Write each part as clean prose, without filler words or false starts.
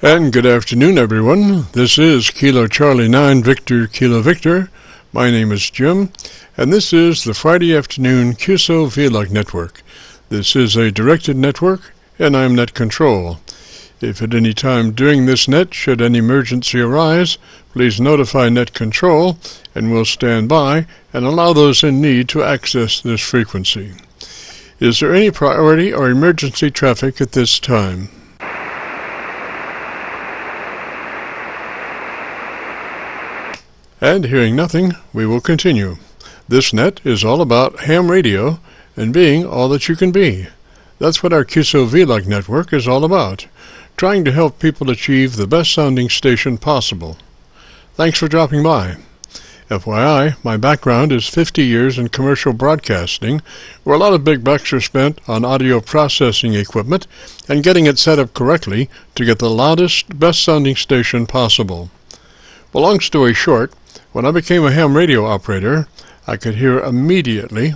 And good afternoon, everyone. This is Kilo Charlie 9 Victor Kilo Victor. My name is Jim, and this is the Friday afternoon QSO-VLOG network. This is a directed network, and I'm net control. If at any time during this net should any emergency arise, please notify net control, and we'll stand by and allow those in need to access this frequency. Is there any priority or emergency traffic at this time? And hearing nothing, we will continue. This net is all about ham radio and being all that you can be. That's what our QSO-VLOG network is all about, trying to help people achieve the best sounding station possible. Thanks for dropping by. FYI, my background is 50 years in commercial broadcasting, where a lot of big bucks are spent on audio processing equipment and getting it set up correctly to get the loudest, best sounding station possible. Well, long story short, when I became a ham radio operator, I could hear immediately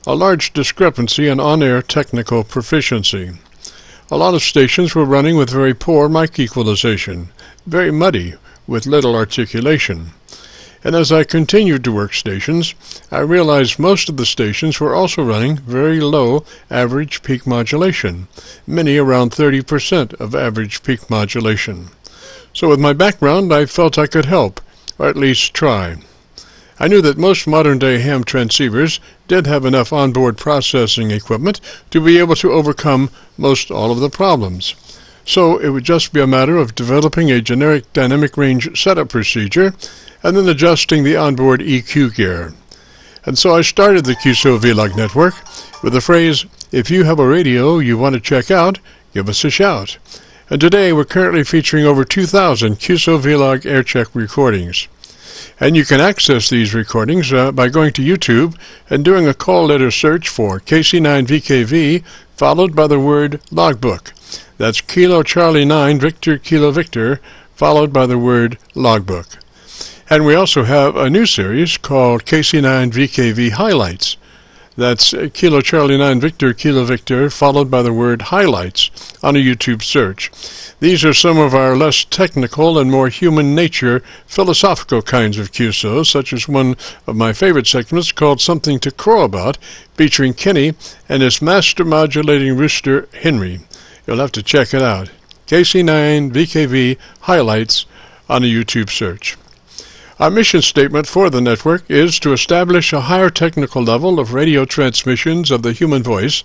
a large discrepancy in on-air technical proficiency. A lot of stations were running with very poor mic equalization, very muddy, with little articulation. And as I continued to work stations, I realized most of the stations were also running very low average peak modulation, many around 30% of average peak modulation. So with my background, I felt I could help, or at least try. I knew that most modern-day ham transceivers did have enough onboard processing equipment to be able to overcome most all of the problems. So it would just be a matter of developing a generic dynamic range setup procedure and then adjusting the onboard EQ gear. And so I started the QSO-VLOG network with the phrase, "If you have a radio you want to check out, give us a shout." And today we're currently featuring over 2,000 QSO-VLOG Aircheck recordings. And you can access these recordings by going to YouTube and doing a call letter search for KC9VKV followed by the word logbook. That's Kilo Charlie 9 Victor Kilo Victor followed by the word logbook. And we also have a new series called KC9VKV Highlights. That's Kilo Charlie 9 Victor Kilo Victor followed by the word highlights on a YouTube search. These are some of our less technical and more human nature philosophical kinds of QSOs, such as one of my favorite segments called Something to Crow About, featuring Kenny and his master modulating rooster Henry. You'll have to check it out. KC9VKV Highlights on a YouTube search. Our mission statement for the network is to establish a higher technical level of radio transmissions of the human voice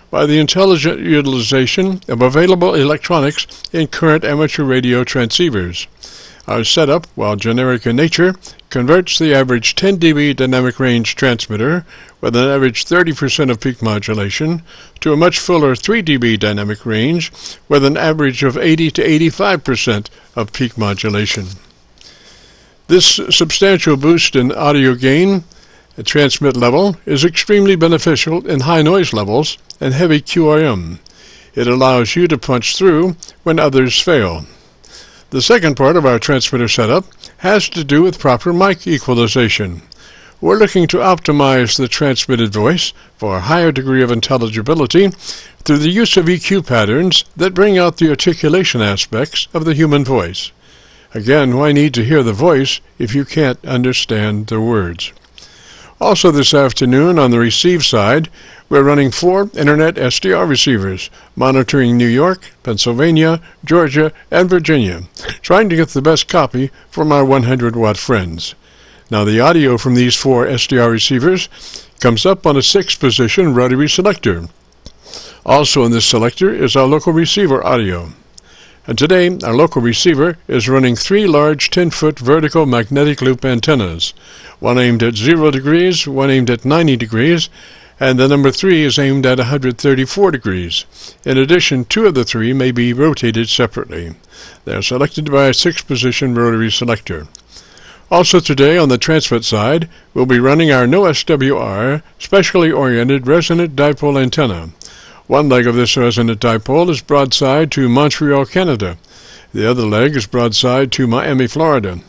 by the intelligent utilization of available electronics in current amateur radio transceivers. Our setup, while generic in nature, converts the average 10 dB dynamic range transmitter with an average 30% of peak modulation to a much fuller 3 dB dynamic range with an average of 80 to 85% of peak modulation. This substantial boost in audio gain and transmit level is extremely beneficial in high noise levels and heavy QRM. It allows you to punch through when others fail. The second part of our transmitter setup has to do with proper mic equalization. We're looking to optimize the transmitted voice for a higher degree of intelligibility through the use of EQ patterns that bring out the articulation aspects of the human voice. Again, why need to hear the voice if you can't understand the words? Also this afternoon on the receive side, we're running 4 Internet SDR receivers, monitoring New York, Pennsylvania, Georgia, and Virginia, trying to get the best copy from our 100-watt friends. Now the audio from these 4 SDR receivers comes up on a 6-position rotary selector. Also in this selector is our local receiver audio. And today, our local receiver is running 3 large 10-foot vertical magnetic loop antennas, one aimed at 0 degrees, one aimed at 90 degrees, and the number 3 is aimed at 134 degrees. In addition, 2 of the 3 may be rotated separately. They are selected by a 6-position rotary selector. Also today, on the transmit side, we'll be running our no SWR, specially oriented resonant dipole antenna. One leg of this resonant dipole is broadside to Montreal, Canada. The other leg is broadside to Miami, Florida.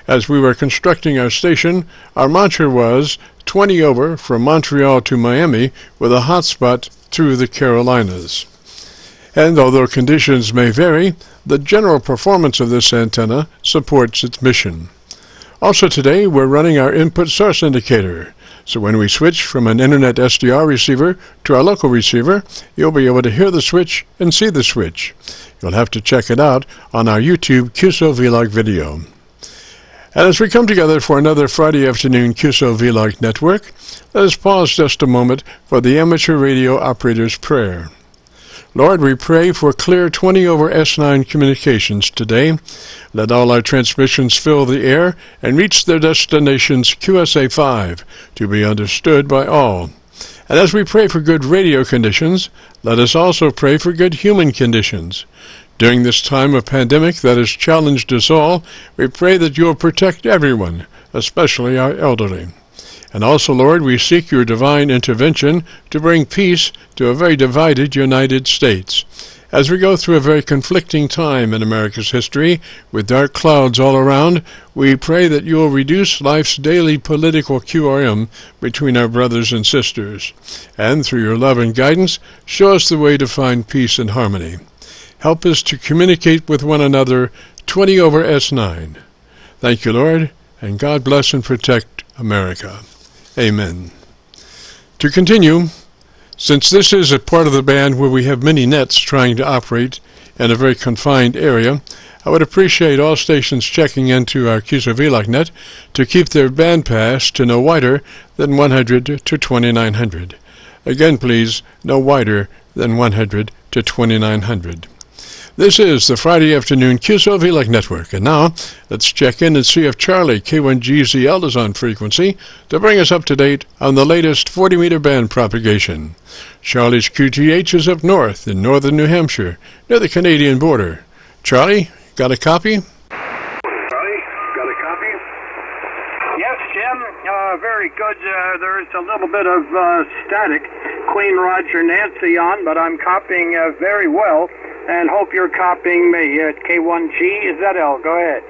As we were constructing our station, our mantra was 20 over from Montreal to Miami with a hotspot through the Carolinas. And although conditions may vary, the general performance of this antenna supports its mission. Also today, we're running our input source indicator. So when we switch from an internet SDR receiver to our local receiver, you'll be able to hear the switch and see the switch. You'll have to check it out on our YouTube QSO-VLOG video. And as we come together for another Friday afternoon QSO-VLOG network, let us pause just a moment for the amateur radio operator's prayer. Lord, we pray for clear 20 over S9 communications today. Let all our transmissions fill the air and reach their destinations QSA5 to be understood by all. And as we pray for good radio conditions, let us also pray for good human conditions. During this time of pandemic that has challenged us all, we pray that you will protect everyone, especially our elderly. And also, Lord, we seek your divine intervention to bring peace to a very divided United States. As we go through a very conflicting time in America's history, with dark clouds all around, we pray that you will reduce life's daily political QRM between our brothers and sisters. And through your love and guidance, show us the way to find peace and harmony. Help us to communicate with one another 20 over S9. Thank you, Lord, and God bless and protect America. Amen. To continue, since this is a part of the band where we have many nets trying to operate in a very confined area, I would appreciate all stations checking into our QSO-VLOG net to keep their band pass to no wider than 100 to 2900. Again, please, no wider than 100 to 2900. This is the Friday afternoon QSO-VLOG network, and now let's check in and see if Charlie K1GZL is on frequency to bring us up to date on the latest 40-meter band propagation. Charlie's QTH is up north in northern New Hampshire, near the Canadian border. Charlie, got a copy? Charlie, got a copy? Yes, Jim, very good. There's a little bit of static. Queen Roger Nancy on, but I'm copying very well. And hope you're copying me at K1GZL. Go ahead.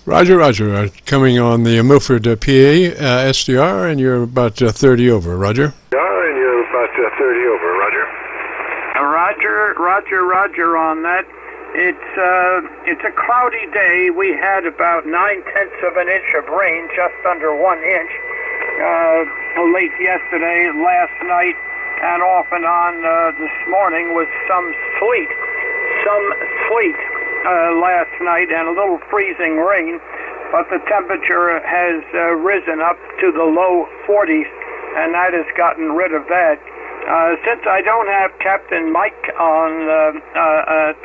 Roger. Coming on the Milford PA SDR, and you're about 30 over. Roger? Yeah, and you're about 30 over. Roger. Roger on that. It's a cloudy day. We had about 9/10 of an inch of rain, just under 1 inch, late yesterday, last night, and off and on this morning with some sleet last night and a little freezing rain, but the temperature has risen up to the low 40s, and that has gotten rid of that. Since I don't have Captain Mike on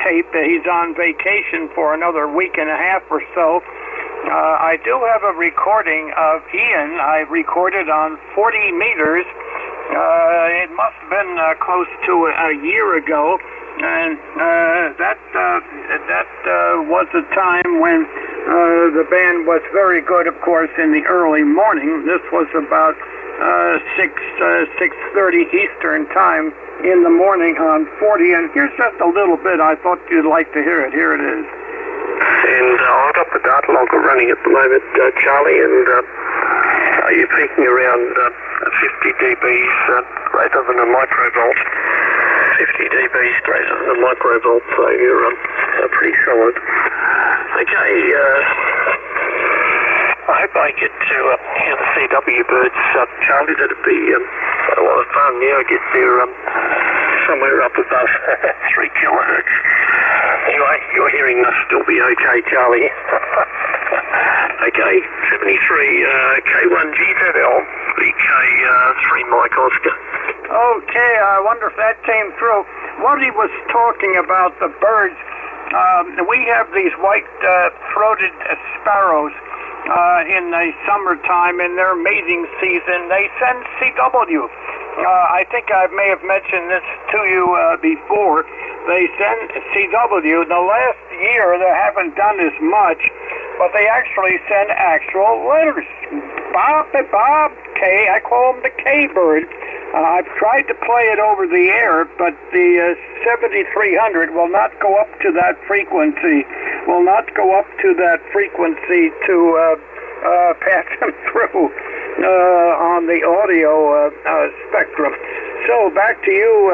tape, he's on vacation for another week and a half or so, I do have a recording of Ian. I recorded on 40 meters. It must have been close to a year ago, and that was a time when the band was very good, of course, in the early morning. This was about 6:30 Eastern time in the morning on 40, and here's just a little bit. I thought you'd like to hear it. Here it is. And I've got the data logger running at the moment, Charlie, and you're peaking around 50 dBs greater than a microvolt. 50 dBs greater than a microvolt, so you're pretty solid. Okay, I hope I get to hear the CW birds, Charlie. That'd be a lot of fun. Yeah, I get there somewhere up above 3 kilohertz. Anyway, your hearing must still be okay, Charlie. Okay, 73 K1GZL, VK3 Mike Oscar. Okay, I wonder if that came through. What he was talking about, the birds, we have these white-throated sparrows in the summertime. In their mating season, they send CW. I think I may have mentioned this to you before. They send CW. The last year they haven't done as much, but they actually send actual letters. Bob, K. I call them the K bird. I've tried to play it over the air, but the 7300 will not go up to that frequency. To pass them through. on the audio spectrum. So back to you,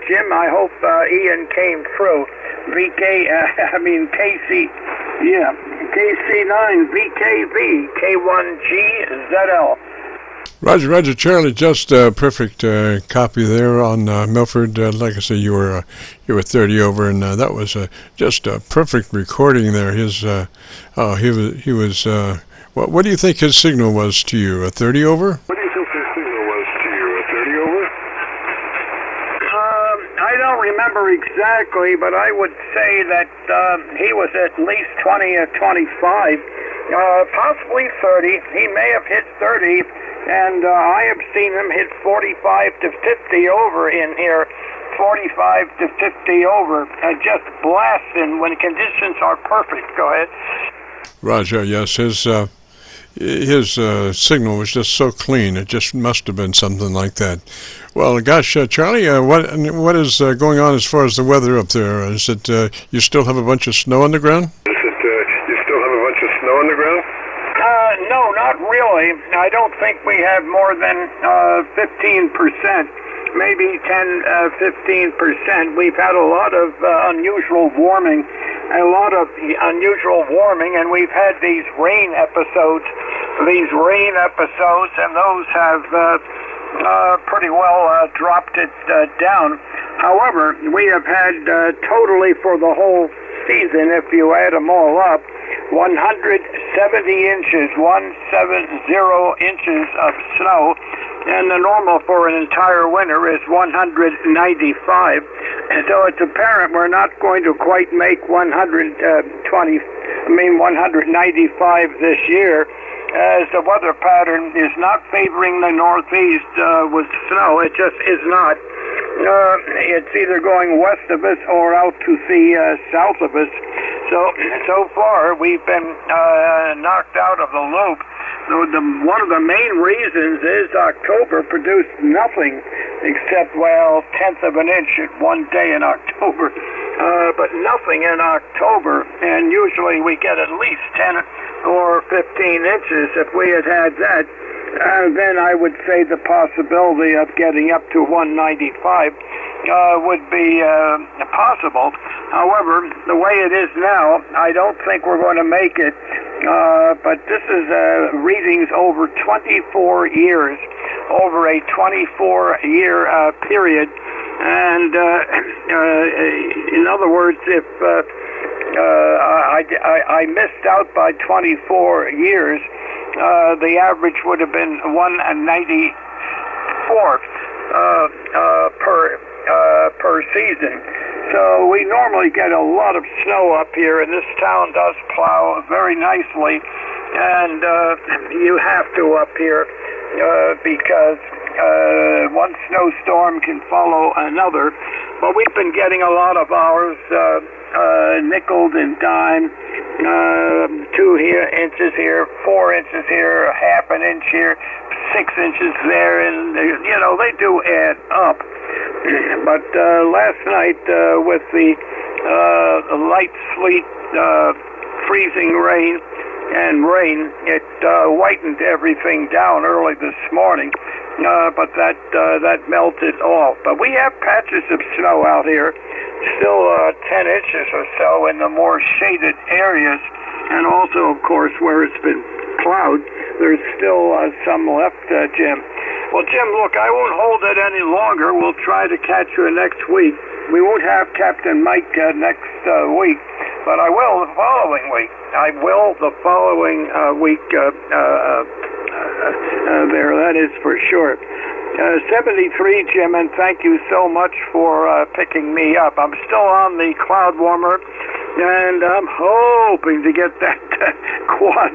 Jim. I hope Ian came through. KC9VKV, K1GZL. Roger, Charlie. Just a perfect copy there on Milford. Like I say, you were 30 over, and that was just a perfect recording there. He was. What do you think his signal was to you? A 30 over? What do you think his signal was to you? A 30 over? I don't remember exactly, but I would say that he was at least 20 or 25, possibly 30. He may have hit 30. And I have seen him hit 45 to 50 over in here, 45 to 50 over, just blasting when conditions are perfect. Go ahead. Roger, yes, his signal was just so clean. It just must have been something like that. Well, gosh, Charlie, what is going on as far as the weather up there? Is it you still have a bunch of snow on the ground? No, not really. I don't think we have more than 15%, maybe 10-15%. We've had a lot of unusual warming, and we've had these rain episodes, and those have pretty well dropped it down. However, we have had totally for the whole season, if you add them all up, 170 inches, 170 inches of snow, and the normal for an entire winter is 195. And so it's apparent we're not going to quite make 195 this year, as the weather pattern is not favoring the Northeast with snow. It just is not. It's either going west of us or out to the south of us. So far, we've been knocked out of the loop. One of the main reasons is October produced nothing except, tenth of an inch at one day in October, but nothing in October. And usually we get at least 10 or 15 inches. If we had that, then I would say the possibility of getting up to 195 would be possible. However, the way it is now, I don't think we're going to make it. But this is readings over 24 years, over a 24-year period. And in other words, if I missed out by 24 years, the average would have been 194 per season. So we normally get a lot of snow up here, and this town does plow very nicely. And you have to up here because one snowstorm can follow another. But we've been getting a lot of ours nickeled and dimed. 2 inches here, 4 inches here, half an inch here, 6 inches there, and they do add up. But last night with the light sleet, freezing rain, it whitened everything down early this morning. But that melted off. But we have patches of snow out here, still 10 inches or so in the more shaded areas, and also, of course, where it's been plowed, there's still some left, Jim. Well, Jim, look, I won't hold it any longer. We'll try to catch you next week. We won't have Captain Mike next week, but I will the following week. There, that is for sure. 73, Jim, and thank you so much for picking me up. I'm still on the cloud warmer, and I'm hoping to get that quad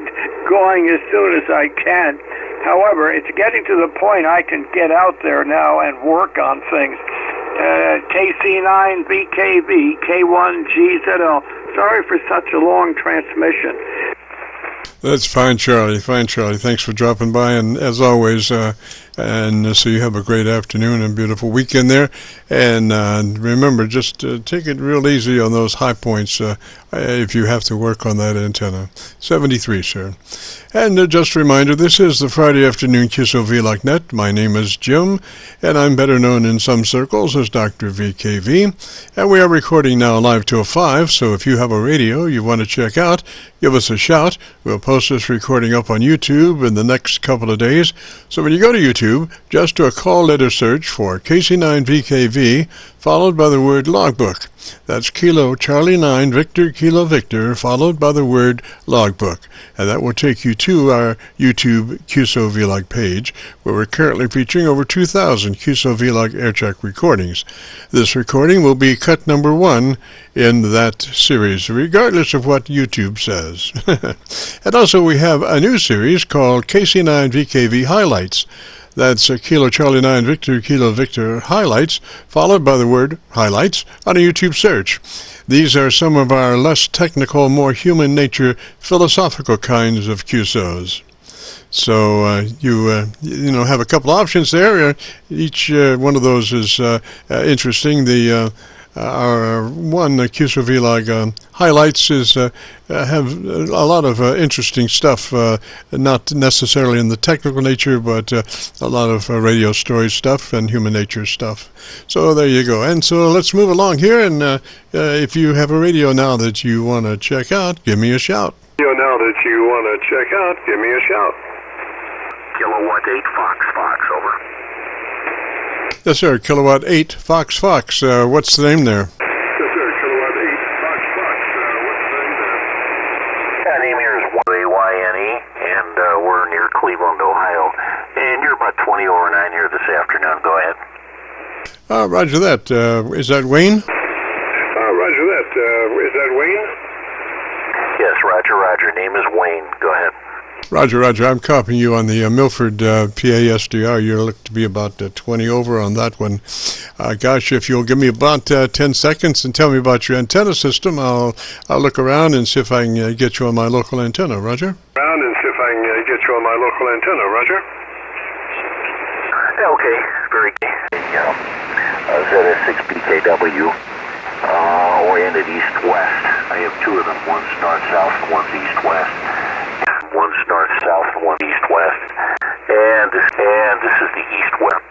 going as soon as I can. However, it's getting to the point I can get out there now and work on things. KC9VKV, K1GZL. Sorry for such a long transmission. That's fine, Charlie. Fine, Charlie. Thanks for dropping by. And as always, And so you have a great afternoon and beautiful weekend there. And remember, just take it real easy on those high points if you have to work on that antenna. 73, sir. And just a reminder, this is the Friday afternoon QSO-VLOG net. My name is Jim, and I'm better known in some circles as Dr. VKV. And we are recording now live till 5, so if you have a radio you want to check out, give us a shout. We'll post this recording up on YouTube in the next couple of days. So when you go to YouTube, just do a call letter search for KC9VKV, followed by the word logbook. That's Kilo Charlie 9 Victor Kilo Victor, followed by the word logbook. And that will take you to our YouTube QSO-VLOG page, where we're currently featuring over 2,000 QSO-VLOG Aircheck recordings. This recording will be cut number 1 in that series, regardless of what YouTube says. And also we have a new series called KC9VKV Highlights. That's Kilo Charlie 9 Victor Kilo Victor Highlights, followed by the word highlights on a YouTube search. These are some of our less technical, more human nature, philosophical kinds of QSOs. So you have a couple options there. Each one of those is interesting. Our one QSO-VLOG highlights is have a lot of interesting stuff, not necessarily in the technical nature, but a lot of radio story stuff and human nature stuff. So there you go. And so let's move along here, and if you have a radio now that you want to check out, give me a shout. Kilowatt 8 Fox, over. Yes, sir. Kilowatt 8 Fox. What's the name there? Yes, sir. Kilowatt 8 Fox. What's the name there? The name here is YNE, and we're near Cleveland, Ohio. And you're about 20 over 9 here this afternoon. Go ahead. Roger that. Is that Wayne? Is that Wayne? Yes, Roger. Name is Wayne. Go ahead. Roger. I'm copying you on the Milford PA SDR. You look to be about 20 over on that one. Gosh, if you'll give me about 10 seconds and tell me about your antenna system, I'll look around and see if I can get you on my local antenna. Roger? Okay, very good. ZS6BKW, oriented east-west. I have two of them. One's north-south, one's east-west. One's north-south, one's east-west. And this is the east-west.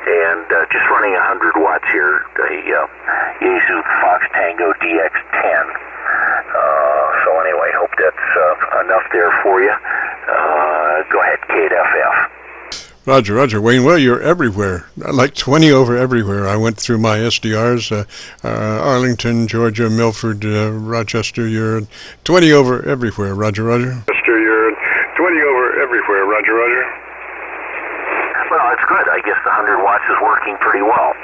And just running 100 watts here, the Yaesu Fox Tango DX10. So anyway, hope that's enough there for you. Go ahead, KFF. Roger. Wayne, well, you're everywhere. Like 20 over everywhere. I went through my SDRs, Arlington, Georgia, Milford, Rochester. You're 20 over everywhere. Roger. You're 20 over everywhere. Roger. Well, it's good. I guess the 100 watts is working pretty well.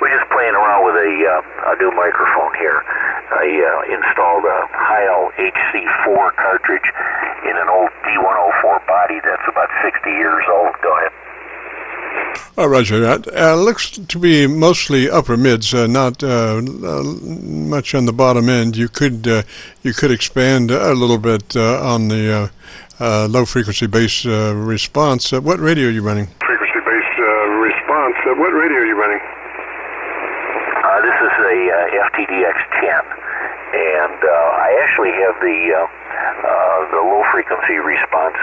We're just playing around with a new microphone here. I installed a Heil HC4 cartridge in an old D104 body that's about 60 years old. Go ahead. Roger. That looks to be mostly upper mids, not much on the bottom end. You could expand a little bit on the low frequency base response. What radio are you running? Frequency base response. What radio are you running? This is a FTDX10, and I actually have the low frequency response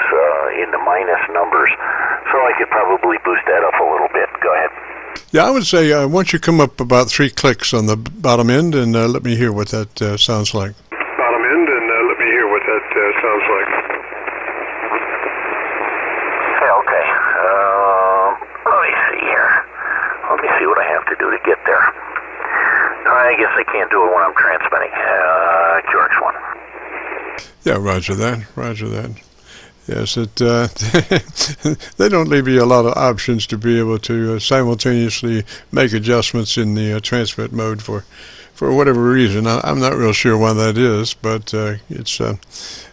into minus numbers, so I could probably boost that up a little bit. Go ahead. Yeah, I would say once you come up about 3 clicks on the bottom end, and let me hear what that sounds like. Bottom end, and let me hear what that sounds like. Okay. Let me see here. Let me see what I have to do to get there. I guess I can't do it when I'm transmitting. QX1. Yeah, roger that. Yes, they don't leave you a lot of options to be able to simultaneously make adjustments in the transmit mode for whatever reason. I'm not real sure why that is, but it's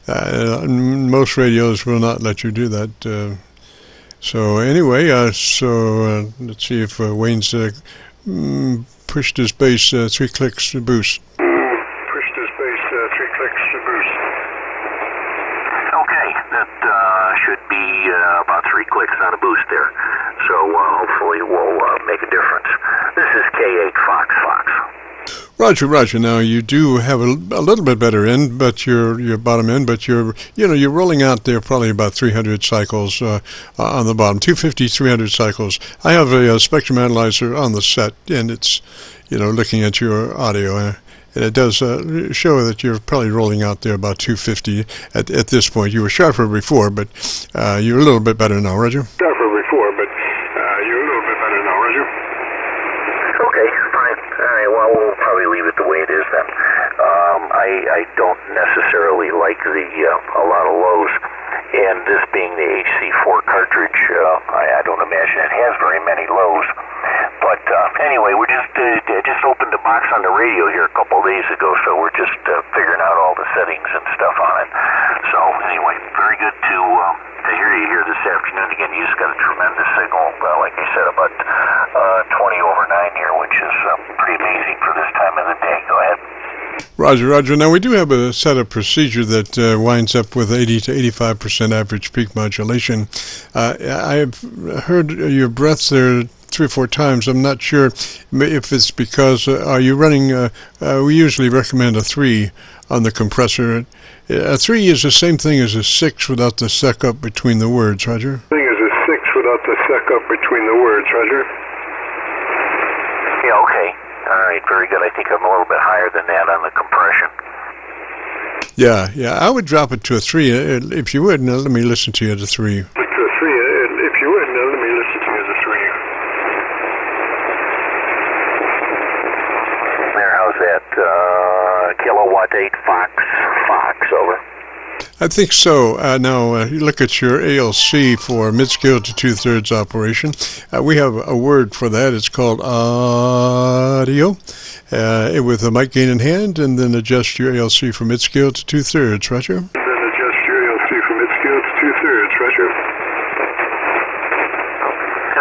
most radios will not let you do that. So anyway, let's see if Wayne's pushed his bass 3 clicks to boost. Pushed his bass 3 clicks to boost. Okay, that should be about 3 clicks on a boost there. So hopefully we'll make a difference. This is K8 Fox Fox. Roger, Roger. Now you do have a little bit better end, but your bottom end, but you're rolling out there probably about 300 cycles on the bottom, 250, 300 cycles. I have a spectrum analyzer on the set, and it's looking at your audio, and it does show that you're probably rolling out there about 250 at this point. You were sharper before, but you're a little bit better now, Roger. Sharper before, but you're a little bit better now, Roger. Okay, fine. All right, well, we'll probably leave it the way it is then. I don't necessarily like a lot of lows, and this being the HC4 cartridge, I don't imagine it has very many lows. But anyway, we just opened the box on the radio here a couple of days ago, so we're just figuring out all the settings and stuff on it. So anyway, very good to hear you here this afternoon. Again, you just got a tremendous signal, like you said, about 20 over 9 here, which is pretty amazing for this time of the day. Go ahead. Roger, Roger. Now, we do have a set of procedure that winds up with 80 to 85% average peak modulation. I've heard your breaths there 3 or 4 times. I'm not sure if it's because, are you running, we usually recommend a 3 on the compressor. A 3 is the same thing as a 6 without the suck up between the words, Roger. Thing is a 6 without the suck up between the words, Roger. Yeah, okay. All right, very good. I think I'm a little bit higher than that on the compression. Yeah, I would drop it to a 3 if you would. Now let me listen to you at a 3. To a 3, if you would. Now let me listen to you at a 3. There, how's that? Kilowatt 8 Fox, over. I think so. Now, you look at your ALC for mid-scale to 2/3 operation. We have a word for that. It's called audio, with a mic gain in hand, and then adjust your ALC from mid-scale to 2/3, Roger. And then adjust your ALC from mid-scale to 2/3, Roger.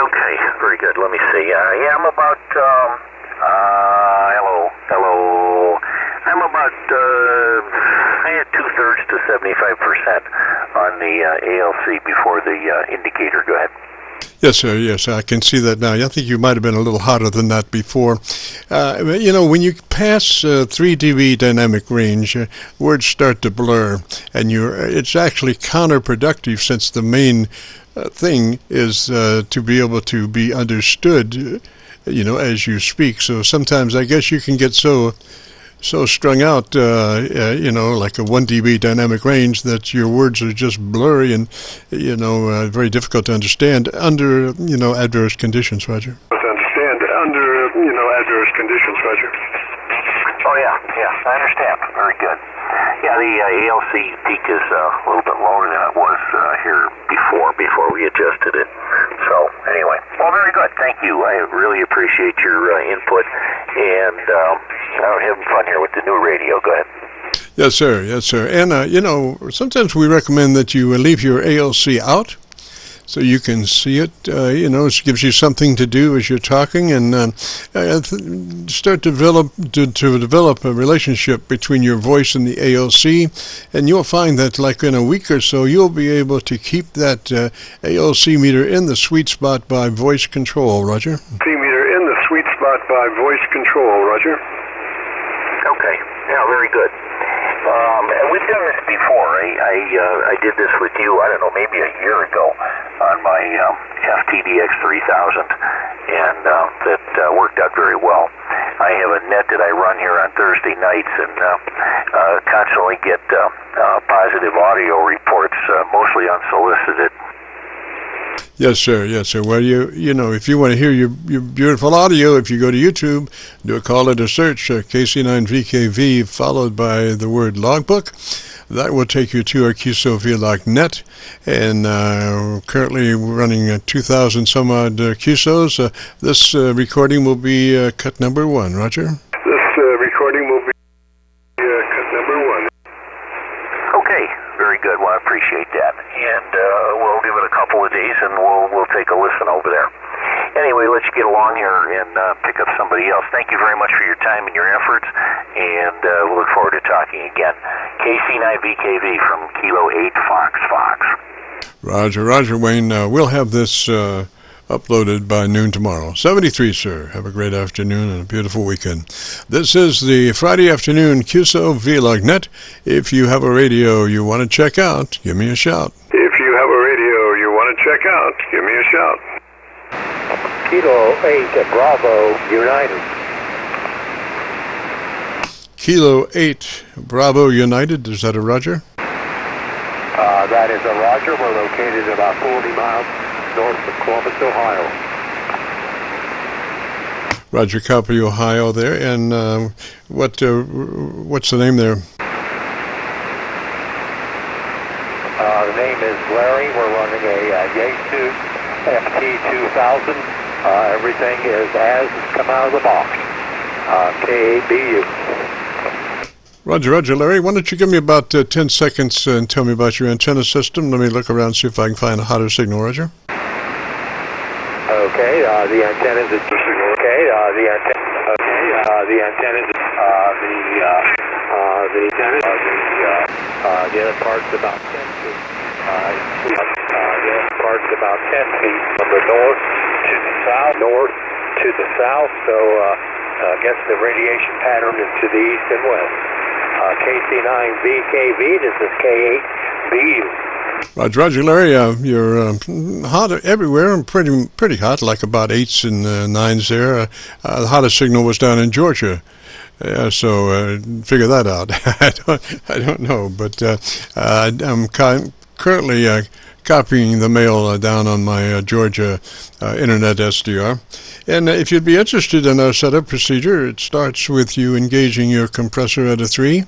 Okay, very good. Let me see. Yeah, I'm about, hello. I'm about, 2/3 to 75% on the ALC before the indicator. Go ahead. Yes, sir. Yes, I can see that now. I think you might have been a little hotter than that before. When you pass 3 dB dynamic range, words start to blur, and it's actually counterproductive, since the main thing is to be able to be understood, as you speak. So sometimes I guess you can get so strung out, like a 1 dB dynamic range, that your words are just blurry and, very difficult to understand under, adverse conditions, Roger. Adverse conditions, Roger. Oh, yeah, I understand. Very good. Yeah, the ALC peak is a little bit lower than it was here before we adjusted it. So, anyway. Well, very good. Thank you. I really appreciate your input, and I'm having fun here with the new radio. Go ahead. Yes, sir. Yes, sir. And, sometimes we recommend that you leave your ALC out so you can see it. It gives you something to do as you're talking, and start to develop a relationship between your voice and the ALC, and you'll find that, like in a week or so, you'll be able to keep that ALC meter in the sweet spot by voice control, Roger. Meter in the sweet spot by voice control, Roger. Okay. Yeah, very good. And we've done this before. I did this with you, I don't know, maybe a year ago on my FTDX 3000, and that worked out very well. I have a net that I run here on Thursday nights, and constantly get positive audio reports, mostly unsolicited. Yes, sir. Yes, sir. Well, if you want to hear your beautiful audio, if you go to YouTube, do a call it a search, KC9VKV, followed by the word logbook. That will take you to our QSO-VLOG net, and currently we're running 2,000 some odd QSOs. This recording will be cut number 1, Roger. This recording will be cut number 1. Okay, very good. Well, I appreciate that, and we'll give it a couple of days, and we'll take a listen over there. Anyway, let's get along here and pick up somebody else. Thank you very much for your time and your efforts, and we'll look forward to talking again. KC9VKV from Kilo 8 Fox. Roger, Wayne. We'll have this uploaded by noon tomorrow. 73, sir. Have a great afternoon and a beautiful weekend. This is the Friday afternoon QSO-VLOG net. If you have a radio you want to check out, give me a shout. If you have a radio you want to check out, give me a shout. Kilo 8 Bravo United. Kilo 8 Bravo United, is that a roger? That is a roger. We're located about 40 miles north of Columbus, Ohio. Roger, copy, Ohio there. And what's the name there? The name is Larry. We're running a Yaesu FT2000. Everything is as it's come out of the box. KABU. Roger, Larry. Why don't you give me about 10 seconds and tell me about your antenna system? Let me look around and see if I can find a hotter signal, Roger. Okay, the antenna is the antenna. Okay, the antenna is the other part's about 10 feet. The other part's about 10 feet from the north to the south. So I guess the radiation pattern is to the east and west. KC9VKV. This is K8BU. Roger, Larry. You're hot everywhere and pretty hot, like about 8s and 9s there. The hottest signal was down in Georgia. So figure that out. I don't know, but I'm currently copying the mail down on my Georgia internet SDR. And if you'd be interested in our setup procedure, it starts with you engaging your compressor at a 3.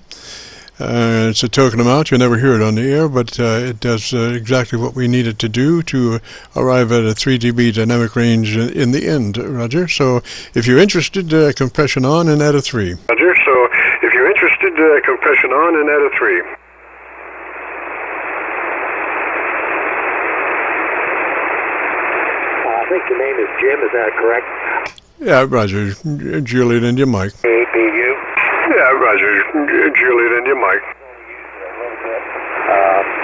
It's a token amount. You'll never hear it on the air, but it does exactly what we need it to do to arrive at a 3 dB dynamic range in the end, Roger. So if you're interested, compression on and add a 3. Roger, so if you're interested, compression on and add a 3. I think your name is Jim, is that correct? Yeah, Roger. Juliet and your mic. KABU. Yeah, Roger. Juliet and your mic.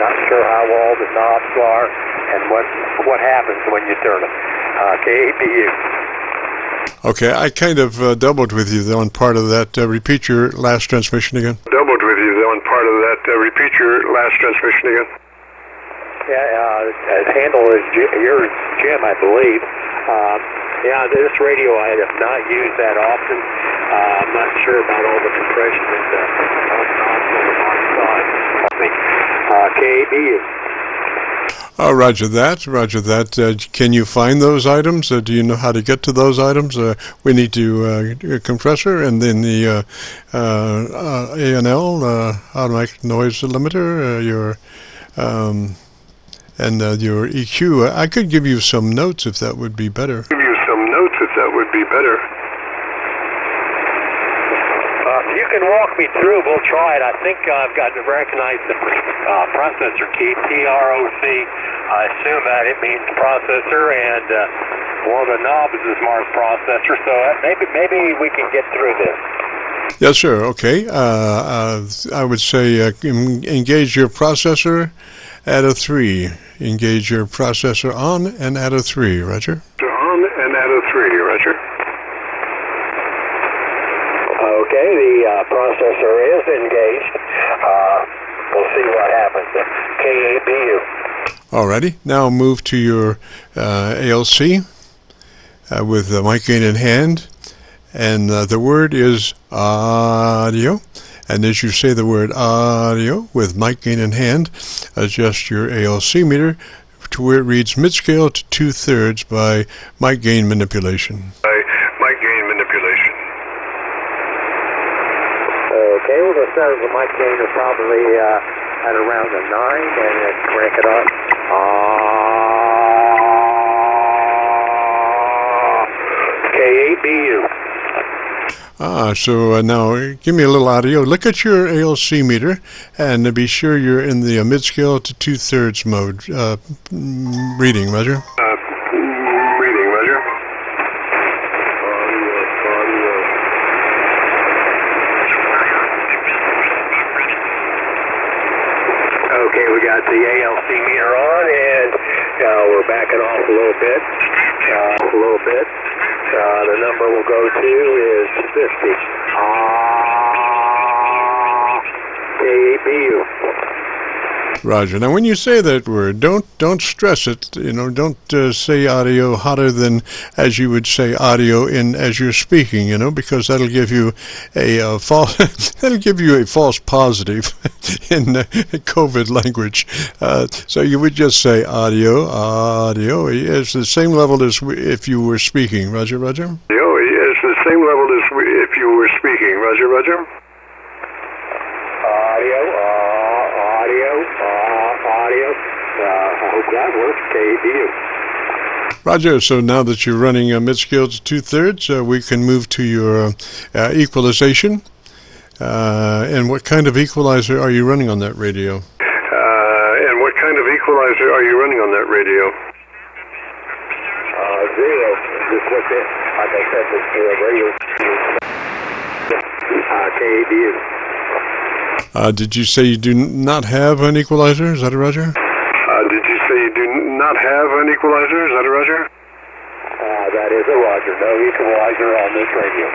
Not sure how all the knobs are and what happens when you turn them. KABU. Okay, I kind of doubled with you on part of that. Repeat your last transmission again. Doubled with you on part of that. Repeat your last transmission again. Yeah, handle is yours, Jim, I believe. Yeah, this radio I have not used that often. I'm not sure about all the compression and the knobs on the bottom side. KABU. Oh, Roger that. Can you find those items? Do you know how to get to those items? We need to a compressor and then the A&L, automatic noise limiter, your EQ. I could give you some notes if that would be better. If you can walk me through, we'll try it. I think I've got to recognize the processor key, PROC. I assume that it means processor, and one of the knobs is marked processor, so maybe we can get through this. Yes, sir. Okay. I would say engage your processor at a 3. Engage your processor on and add a 3, Roger. On and add a 3, Roger. Okay, the processor is engaged. We'll see what happens. KABU. Alrighty. Now move to your ALC with the mic gain in hand. And the word is audio. And as you say the word audio with mic gain in hand, adjust your ALC meter to where it reads mid-scale to 2/3 by mic gain manipulation. Okay, well, the sound of the mic gain is probably at around a 9, and then crank it up. KABU. So now give me a little audio. Look at your ALC meter and be sure you're in the mid-scale to 2/3 mode. Reading, Roger. Reading, Roger. Okay, we got the ALC meter on, and we're backing off a little bit. A little bit. The number we'll go to is 50. KBU. Roger. Now, when you say that word, don't stress it. You know, don't say audio hotter than as you would say audio in as you're speaking. You know, because that'll give you a false positive in COVID language. So you would just say audio. Audio is the same level as if you were speaking. Roger. Roger. Audio is the same level as if you were speaking. Roger. Roger. Audio. I hope that works. KBU. Roger. So now that you're running mid-scale to 2/3, we can move to your equalization. And what kind of equalizer are you running on that radio? Zero. Just with it. Like I said, this radio. KBU. Did you say you do not have an equalizer? Is that a Roger? That is a Roger. No equalizer on this radio.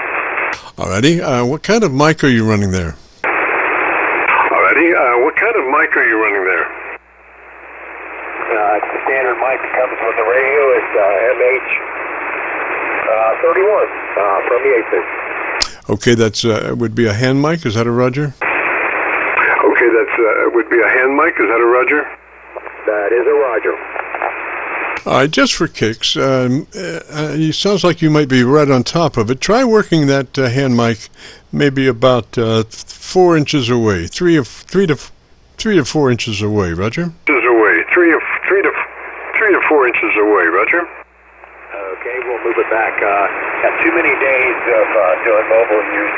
Alrighty. What kind of mic are you running there? It's the standard mic that comes with the radio. It's MH31 from the 8-6. Okay, that's would be a hand mic. Is that a Roger? That is a Roger. All right, just for kicks, it sounds like you might be right on top of it. Try working that hand mic maybe about 4 inches away, 3 to 4 inches away. Roger. Okay, we'll move it back. Got too many days of doing mobile use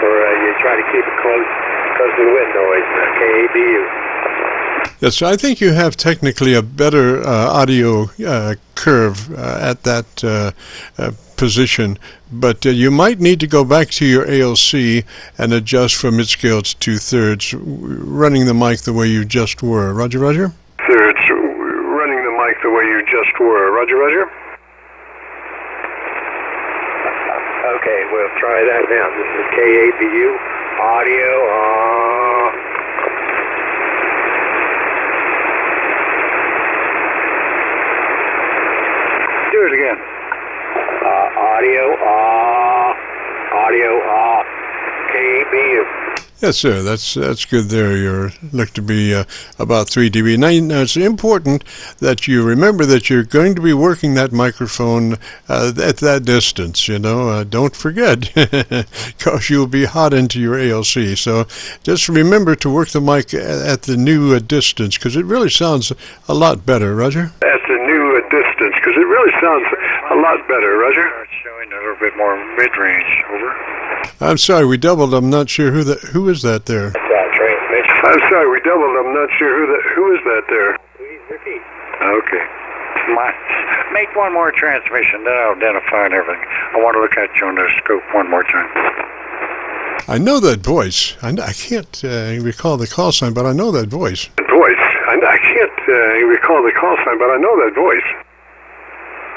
where you try to keep it close because of the wind noise. KBU. Yes, I think you have technically a better audio curve at that position, but you might need to go back to your ALC and adjust from mid-scale to 2/3, running the mic the way you just were. Roger, Roger? Okay, we'll try that now. This is KABU audio. Do it again. Audio, KBU. Yes, sir. That's good there. You look to be about 3 dB. Now, it's important that you remember that you're going to be working that microphone at that distance, you know. Don't forget, because you'll be hot into your ALC. So just remember to work the mic at the new distance, because it really sounds a lot better, Roger. It's showing a little bit more mid-range. Over. I'm sorry, we doubled. I'm not sure who is that there. Transmission. Who is that there? Please repeat. Okay. Make one more transmission, then I'll identify everything. I want to look at you on the scope one more time. I know that voice. I can't recall the call sign, but I know that voice.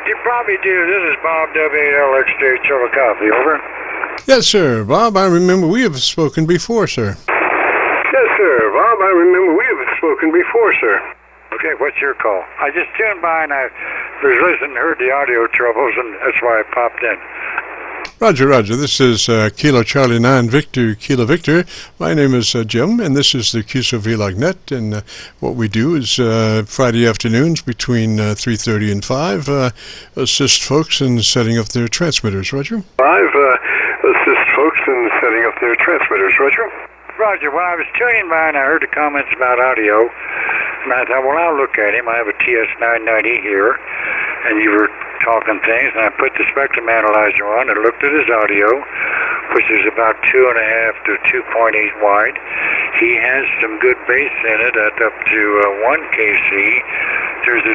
You probably do. This is Bob W8LX Chiller Coffee. Over. Yes, sir. Bob, I remember we have spoken before, sir. Okay, what's your call? I just tuned by and I was listening, heard the audio troubles, and that's why I popped in. Roger, Roger. This is Kilo Charlie 9 Victor, Kilo Victor. My name is Jim, and this is the QSO-VLOG net. And what we do is Friday afternoons between 3:30 and 5, assist folks in setting up their transmitters. Roger? Roger, well, I was tuning by and I heard the comments about audio, and I thought, well, I'll look at him. I have a TS990 here, and you were talking things, and I put the spectrum analyzer on and looked at his audio, which is about 2.5 to 2.8 wide. He has some good bass in it at up to 1 kc. There's a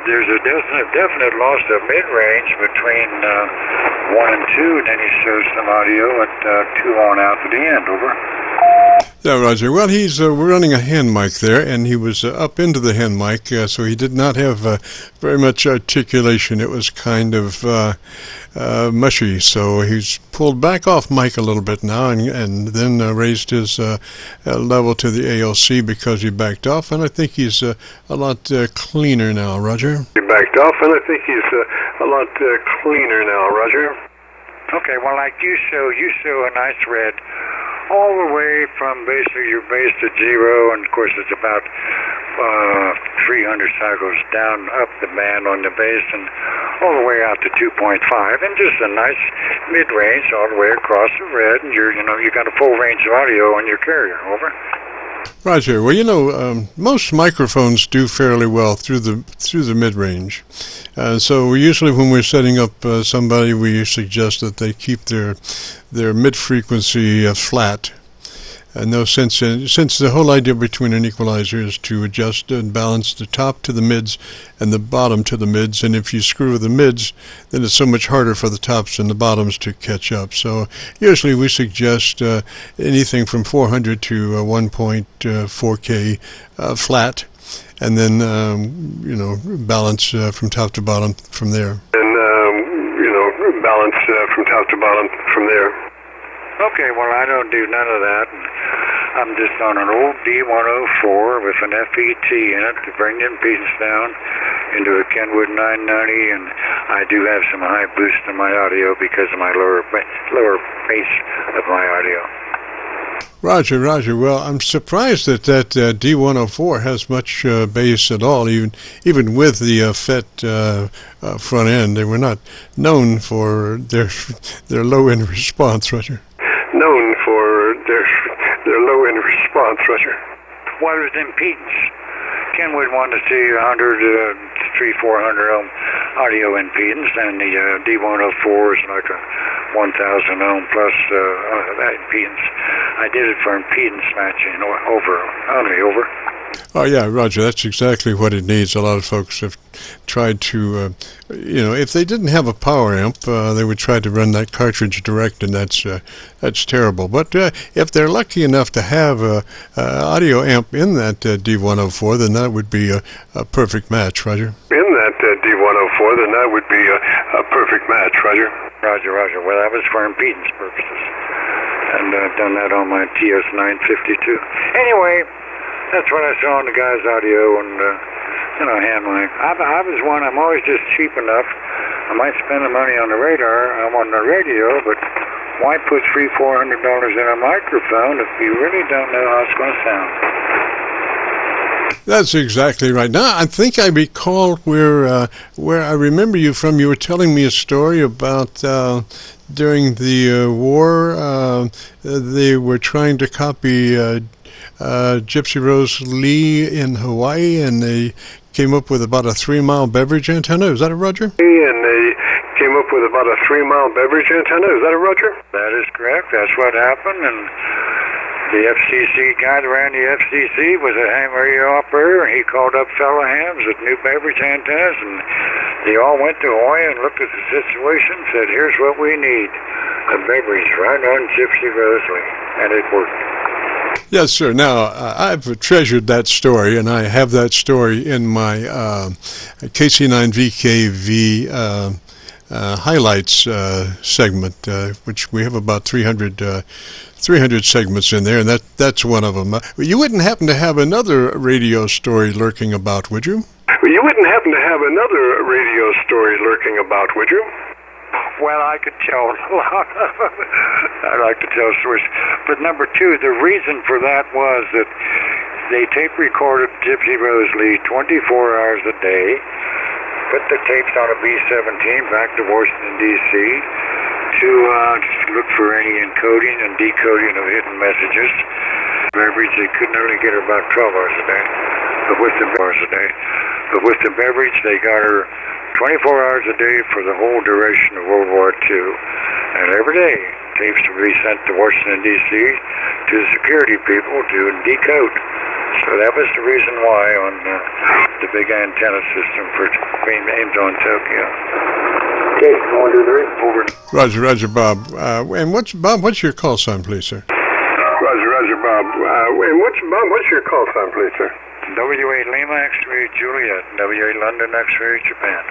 definite loss of mid-range between 1 and 2, and then he shows some audio at 2 on out to the end. Over. Yeah, Roger. Well, he's we're running a hand mic there, and he was up into the hand mic, so he did not have very much articulation. It was kind of mushy, so he's pulled back off mic a little bit now, and then raised his level to the ALC because he backed off, and I think he's a lot cleaner now, Roger. He backed off, and I think he's a lot cleaner now, Roger. Okay, well, like you show a nice red all the way from basically your base to zero, and of course it's about 300 cycles down up the band on the base and all the way out to 2.5, and just a nice mid-range all the way across the red, and you got a full range of audio on your carrier. Over. Roger. Well, most microphones do fairly well through the mid-range. So usually when we're setting up somebody, we suggest that they keep their mid-frequency flat. No sense since the whole idea between an equalizer is to adjust and balance the top to the mids and the bottom to the mids, and if you screw the mids, then it's so much harder for the tops and the bottoms to catch up. So usually we suggest anything from 400 to 1.4K flat, and then balance from top to bottom from there. And balance from top to bottom from there. Okay, well, I don't do none of that. I'm just on an old D104 with an FET in it to bring the impedance down into a Kenwood 990, and I do have some high boost in my audio because of my lower bass of my audio. Roger. Well, I'm surprised that D104 has much bass at all, even with the FET front end. They were not known for their low-end response, Roger. Known for their low-end response, Roger. What was impedance? Kenwood wanted to see 100, 300-400 ohm audio impedance, and the D104 is like a 1,000 ohm plus that impedance. I did it for impedance matching over. Oh, yeah, Roger, that's exactly what it needs. A lot of folks have tried to, if they didn't have a power amp, they would try to run that cartridge direct, and that's terrible. But if they're lucky enough to have a audio amp in that D104, then that would be a perfect match, Roger. In that D104, then that would be a perfect match, Roger. Roger. Well, that was for impedance purposes. And I've done that on my TS952. Anyway, that's what I saw on the guy's audio and, hand mic. I was one, I'm always just cheap enough. I might spend the money on the radar, I'm on the radio, but why put $300-400 in a microphone if you really don't know how it's going to sound? That's exactly right. Now, I think I recall where I remember you from. You were telling me a story about during the war, they were trying to copy Gypsy Rose Lee in Hawaii, and they came up with about a 3-mile beverage antenna. Is that it, Roger? And they came up with about a 3-mile beverage antenna. Is that it, Roger? That is correct. That's what happened, and the FCC guy that ran the FCC was a ham radio operator, and he called up fellow hams with new beverage antennas, and they all went to Hawaii and looked at the situation and said, here's what we need, a beverage right on Gypsy Rose Lee, and it worked. Yes, sir. Now, I've treasured that story, and I have that story in my KC9VKV highlights segment, which we have about 300 segments in there, and that's one of them. You wouldn't happen to have another radio story lurking about, would you? You wouldn't happen to have another radio story lurking about, would you? Well, I could tell a lot of them. I like to tell stories. But number two, the reason for that was that they tape recorded Gypsy Rose Lee 24 hours a day, put the tapes on a B-17 back to Washington, D.C., to look for any encoding and decoding of hidden messages. Beverage, they couldn't only get her about 12 hours a day, but with the beverage, they got her 24 hours a day for the whole duration of World War II. And every day, tapes would be sent to Washington, D.C. to the security people to decode. So that was the reason why on the big antenna system for being aimed on Tokyo. Okay, 123, over. Roger, Bob. And what's your call sign, please, sir? Roger, Bob. And what's your call sign, please, sir? W8 Lima, X-ray Juliet, W8 London, X-ray Japan.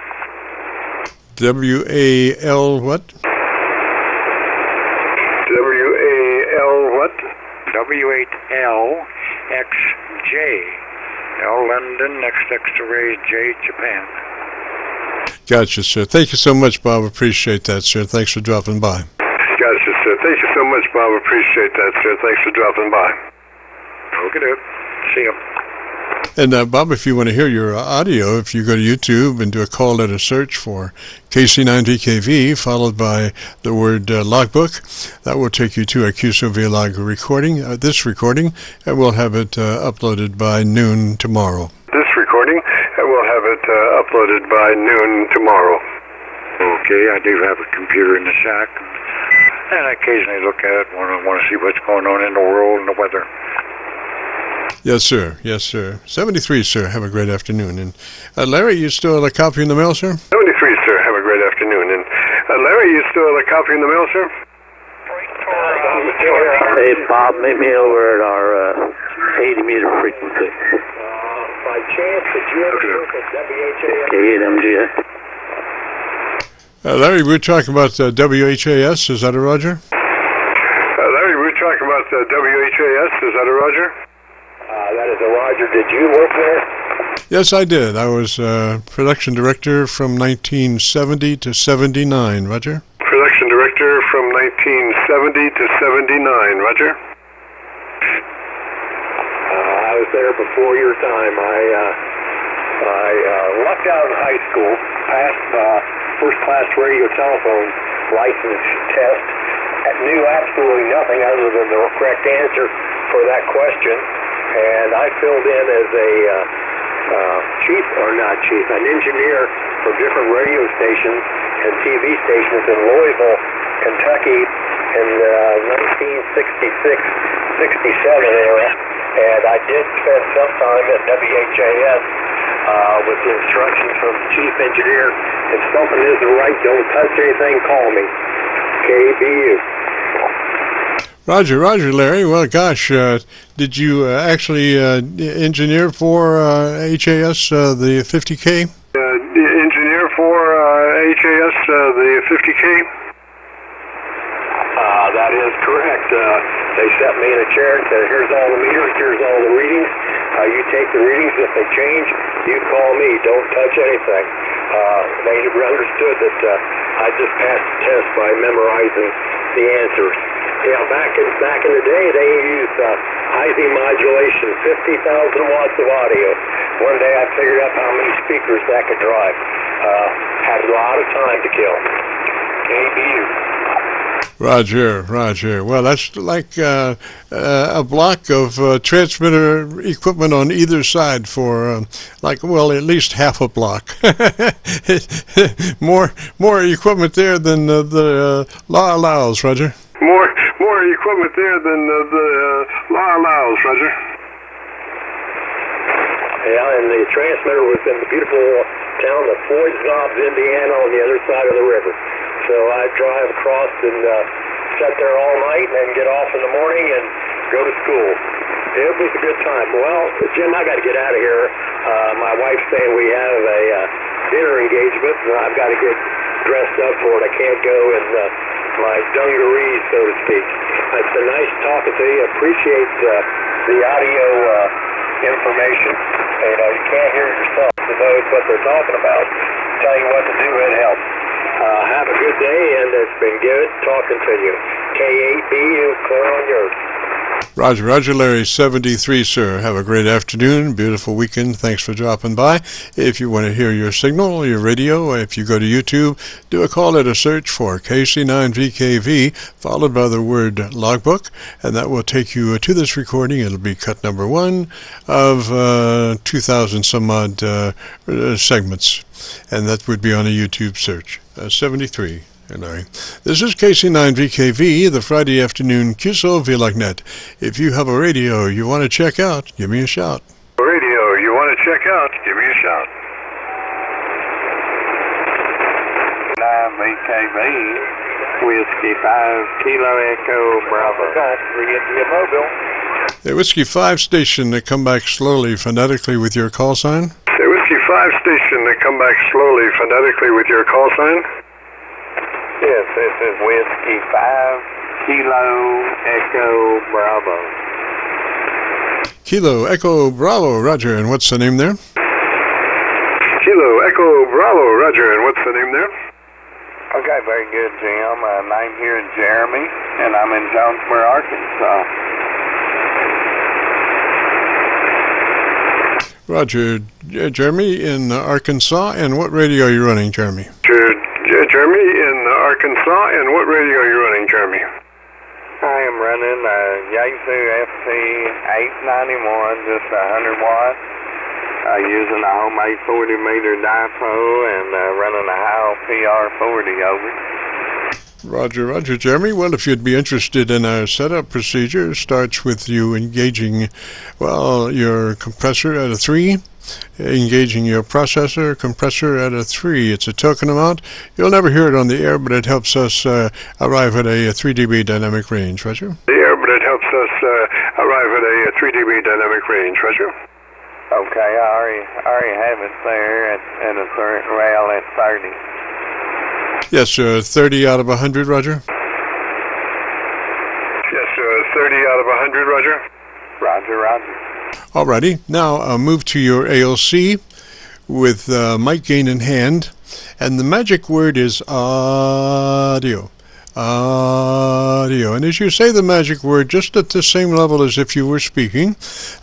WAL what? WAL what? W8L XJ. L London, X-ray J Japan. Gotcha, sir. Thank you so much, Bob. Appreciate that, sir. Thanks for dropping by. Gotcha, sir. Thank you so much, Bob. Appreciate that, sir. Thanks for dropping by. Okay, see you. And Bob, if you want to hear your audio, if you go to YouTube and do a call letter search for KC9VKV, followed by the word logbook, that will take you to a QSO-VLOG recording, this recording, and we'll have it uploaded by noon tomorrow. This recording, and we'll have it uploaded by noon tomorrow. Okay, I do have a computer in the shack, and I occasionally look at it when I want to see what's going on in the world and the weather. Yes, sir. Yes, sir. 73, sir. Have a great afternoon. And Larry, you still have a copy in the mail, sir? 73, sir. Have a great afternoon. And Larry, you still have a copy in the mail, sir? Hey, Bob, meet me over at our 80-meter frequency. By chance, did you ever look at WHAS? K8MGS. Larry, we're talking about WHAS. Is that a Roger? Larry, we're talking about WHAS. Is that a Roger? That is a Roger. Did you work there? Yes, I did. I was production director from 1970 to 79, Roger. Production director from 1970 to 79, Roger. I was there before your time. I lucked out in high school, passed first-class radio telephone license test, and knew absolutely nothing other than the correct answer for that question. And I filled in as an engineer for different radio stations and TV stations in Louisville, Kentucky in the 1966-67 era. And I did spend some time at WHAS with the instructions from the chief engineer. If something isn't right, don't touch anything, call me. KBU. Roger, Larry. Well, gosh, did you actually engineer for HAS, the 50K? Engineer for HAS, the 50K? That is correct. They set me in a chair and said, here's all the meters, here's all the readings. You take the readings. If they change, you call me. Don't touch anything. They understood that I just passed the test by memorizing the answers. Yeah, back in the day, they used IZ modulation, 50,000 watts of audio. One day I figured out how many speakers that could drive. Had a lot of time to kill. KBU. Roger. Well, that's like a block of transmitter equipment on either side for, at least half a block. more equipment there than the law allows, Roger. More equipment there than the law allows, Roger. Yeah, and the transmitter was in the beautiful town of Floyd Knobs, Indiana, on the other side of the river. So I'd drive across and sit there all night and then get off in the morning and go to school. It was a good time. Well, Jim, I got to get out of here. My wife's saying we have a dinner engagement, and I've got to get dressed up for it. I can't go in my dungarees, so to speak. It's been nice talking to you. Appreciate the audio information. You know, you can't hear yourself to know what they're talking about. Tell you what to do, it helps. Have a good day, and it's been good talking to you. K8BU, clear on yours. Roger, Larry, 73, sir. Have a great afternoon, beautiful weekend. Thanks for dropping by. If you want to hear your signal, your radio, if you go to YouTube, do a call letter search for KC9VKV, followed by the word logbook, and that will take you to this recording. It'll be cut number 1 of 2,000 some odd segments, and that would be on a YouTube search. 73. Larry. This is KC9VKV, the Friday afternoon QSO-VLOG net. If you have a radio you want to check out, give me a shout. Radio you want to check out, give me a shout. 9VKV, Whiskey 5 Kilo Echo Bravo. Re-entry of Mobile. The Whiskey 5 station, come back slowly phonetically with your call sign. The Whiskey 5 station, come back slowly phonetically with your call sign. Yes, this is Whiskey 5, Kilo Echo Bravo. Kilo Echo Bravo, Roger. And what's the name there? Kilo Echo Bravo, Roger. And what's the name there? Okay, very good, Jim. Name here is Jeremy, and I'm in Jonesboro, Arkansas. Roger. Jeremy in Arkansas. And what radio are you running, Jeremy? Jeremy in Arkansas. And what radio are you running, Jeremy? I am running Yaesu FT 891, just 100 watts. Using a homemade 40 meter dipole and running a Howell PR40 over. Roger, Roger, Jeremy. Well, if you'd be interested in our setup procedure, it starts with you engaging, well, your compressor at a 3, engaging your processor compressor at a 3. It's a token amount. You'll never hear it on the air, but it helps us arrive at a 3 dB dynamic range, Roger. The air, but it helps us arrive at a 3 dB dynamic range, Roger. Okay, I already have it there at a certain rail at 30. Yes, 30 out of 100, Roger. Yes, 30 out of 100, Roger. Roger, Roger. Alrighty, now move to your ALC with mic gain in hand, and the magic word is audio. Audio. And as you say the magic word, just at the same level as if you were speaking,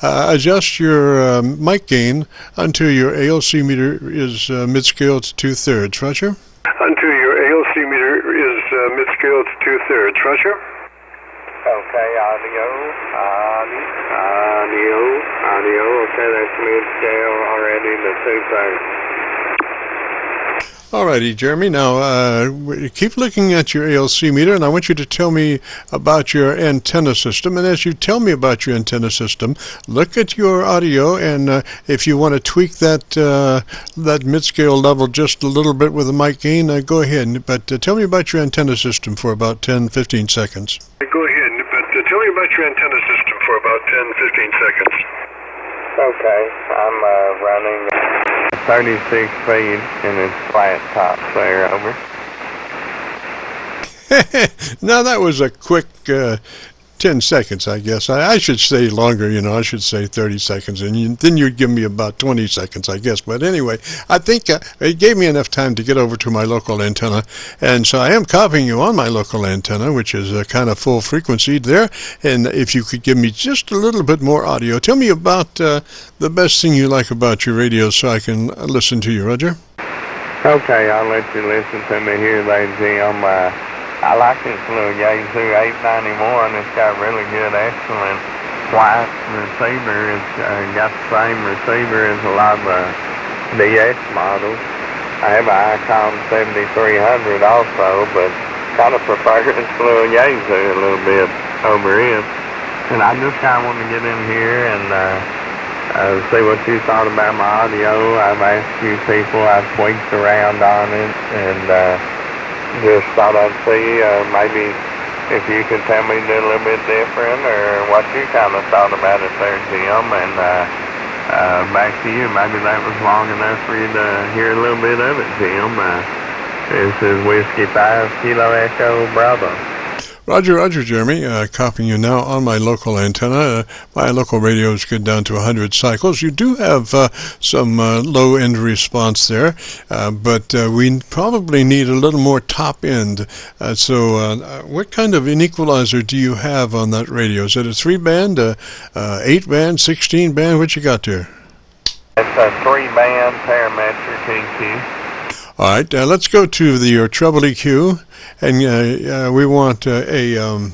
adjust your mic gain until your ALC meter is mid-scale to 2/3. Roger? Until your ALC meter is mid-scale to 2/3. Roger? Okay, audio. Okay, that's mid-scale already to 2/3. Alrighty, Jeremy. Now, keep looking at your ALC meter, and I want you to tell me about your antenna system. And as you tell me about your antenna system, look at your audio, and if you want to tweak that that mid-scale level just a little bit with the mic gain, go ahead. But tell me about your antenna system for about 10-15 seconds. Go ahead, but tell me about your antenna system for about 10-15 seconds. Okay, I'm running 36 feet and it's flat tops there, over. Now that was a quick 10 seconds, I guess. I should say longer, you know. I should say 30 seconds, and then you'd give me about 20 seconds, I guess. But anyway, I think it gave me enough time to get over to my local antenna, and so I am copying you on my local antenna, which is a kind of full frequency there. And if you could give me just a little bit more audio, tell me about the best thing you like about your radio so I can listen to you, Roger. Okay, I'll let you listen to me here, ladies and gentlemen. I like this little Yaesu 891. It's got really good, excellent white receiver. It's got the same receiver as a lot of DX models. I have an Icon 7300 also, but kind of prefer this little Yaesu a little bit over it. And I just kind of want to get in here and see what you thought about my audio. I've asked a few people, I've tweaked around on it, and just thought I'd see maybe if you could tell me a little bit different or what you kind of thought about it there, Jim. And back to you. Maybe that was long enough for you to hear a little bit of it, Jim. This is Whiskey 5 Kilo Echo Bravo. Roger, Roger, Jeremy. Copying you now on my local antenna. My local radios get down to 100 cycles. You do have some low end response there, but we probably need a little more top end. So what kind of an equalizer do you have on that radio? Is it a 3-band, 8-band, 16-band? What you got there? It's a 3-band parametric EQ. All right, let's go to your treble EQ, and we want a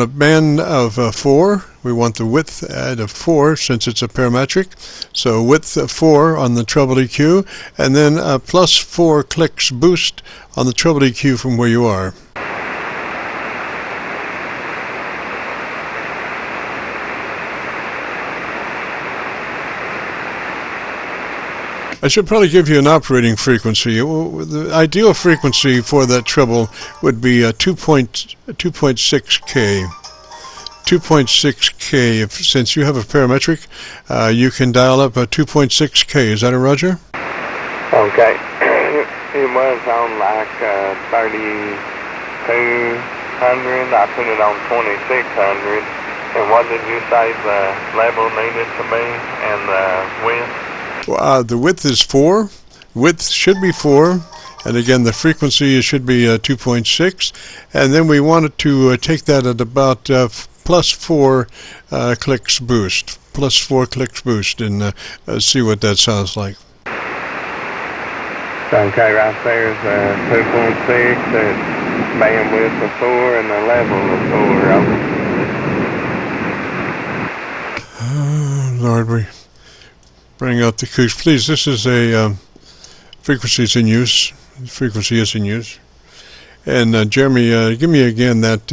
band of 4. We want the width at a 4 since it's a parametric. So width 4 on the treble EQ, and then plus 4 clicks boost on the treble EQ from where you are. I should probably give you an operating frequency. The ideal frequency for that treble would be 2.6K. 2.6K. Since you have a parametric, you can dial up a 2.6K. Is that a Roger? Okay. It was on like 3,200. I put it on 2,600. And what did you say the level needed to be and the width? The width is 4. Width should be 4. And again, the frequency should be 2.6. And then we wanted to take that at about plus 4 clicks boost. Plus 4 clicks boost, and see what that sounds like. Okay, right there is 2.6, the bandwidth of 4, and the level of 4. Lord, we bring out the cooch. Please, this is a frequency is in use. Frequency is in use. And Jeremy, give me again that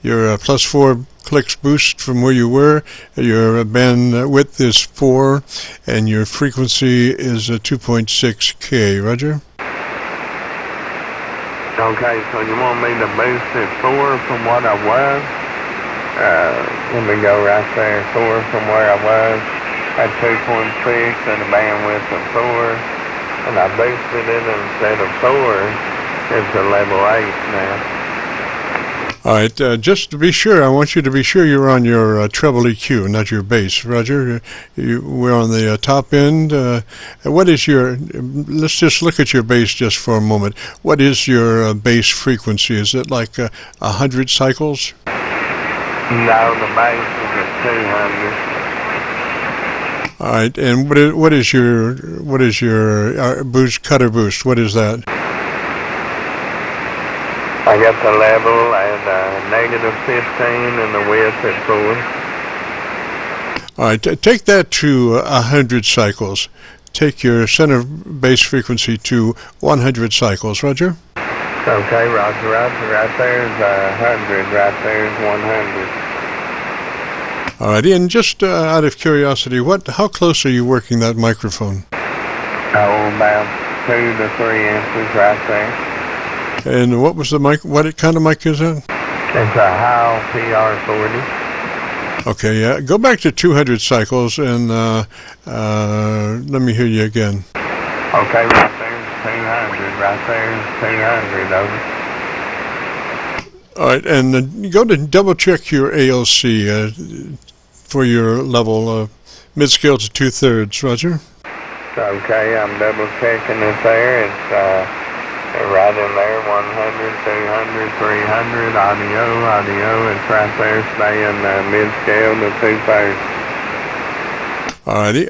your plus 4 clicks boost from where you were. Your bandwidth is 4, and your frequency is 2.6K. Roger. Okay, so you want me to boost it 4 from what I was? Let me go right there. 4 from where I was at 2.6 and a bandwidth of 4. And I boosted it instead of 4. It's a level 8 now. All right, just to be sure, I want you to be sure you're on your treble EQ, not your bass. Roger, we're on the top end. What is your, let's just look at your bass just for a moment. What is your bass frequency? Is it like 100 cycles? No, the bass is at 200. All right, and what is your boost, cutter boost? What is that? I got the level at negative 15 and the width at 4. All right, take that to 100 cycles. Take your center bass frequency to 100 cycles. Roger? Okay, Roger. Right there's 100. Right there's 100. All right, and just out of curiosity, how close are you working that microphone? Oh, about 2 to 3 inches right there. And what was the mic? What kind of mic is that? It's a Howell PR40. Okay, yeah. Go back to 200 cycles and let me hear you again. Okay, right there's 200. Right there's 200 over. All right, and go to double check your ALC for your level mid-scale to 2/3. Roger. Okay, I'm double checking it there. It's right in there, 100, 200, 300, audio, it's right there, staying mid-scale to 2/3. Alrighty,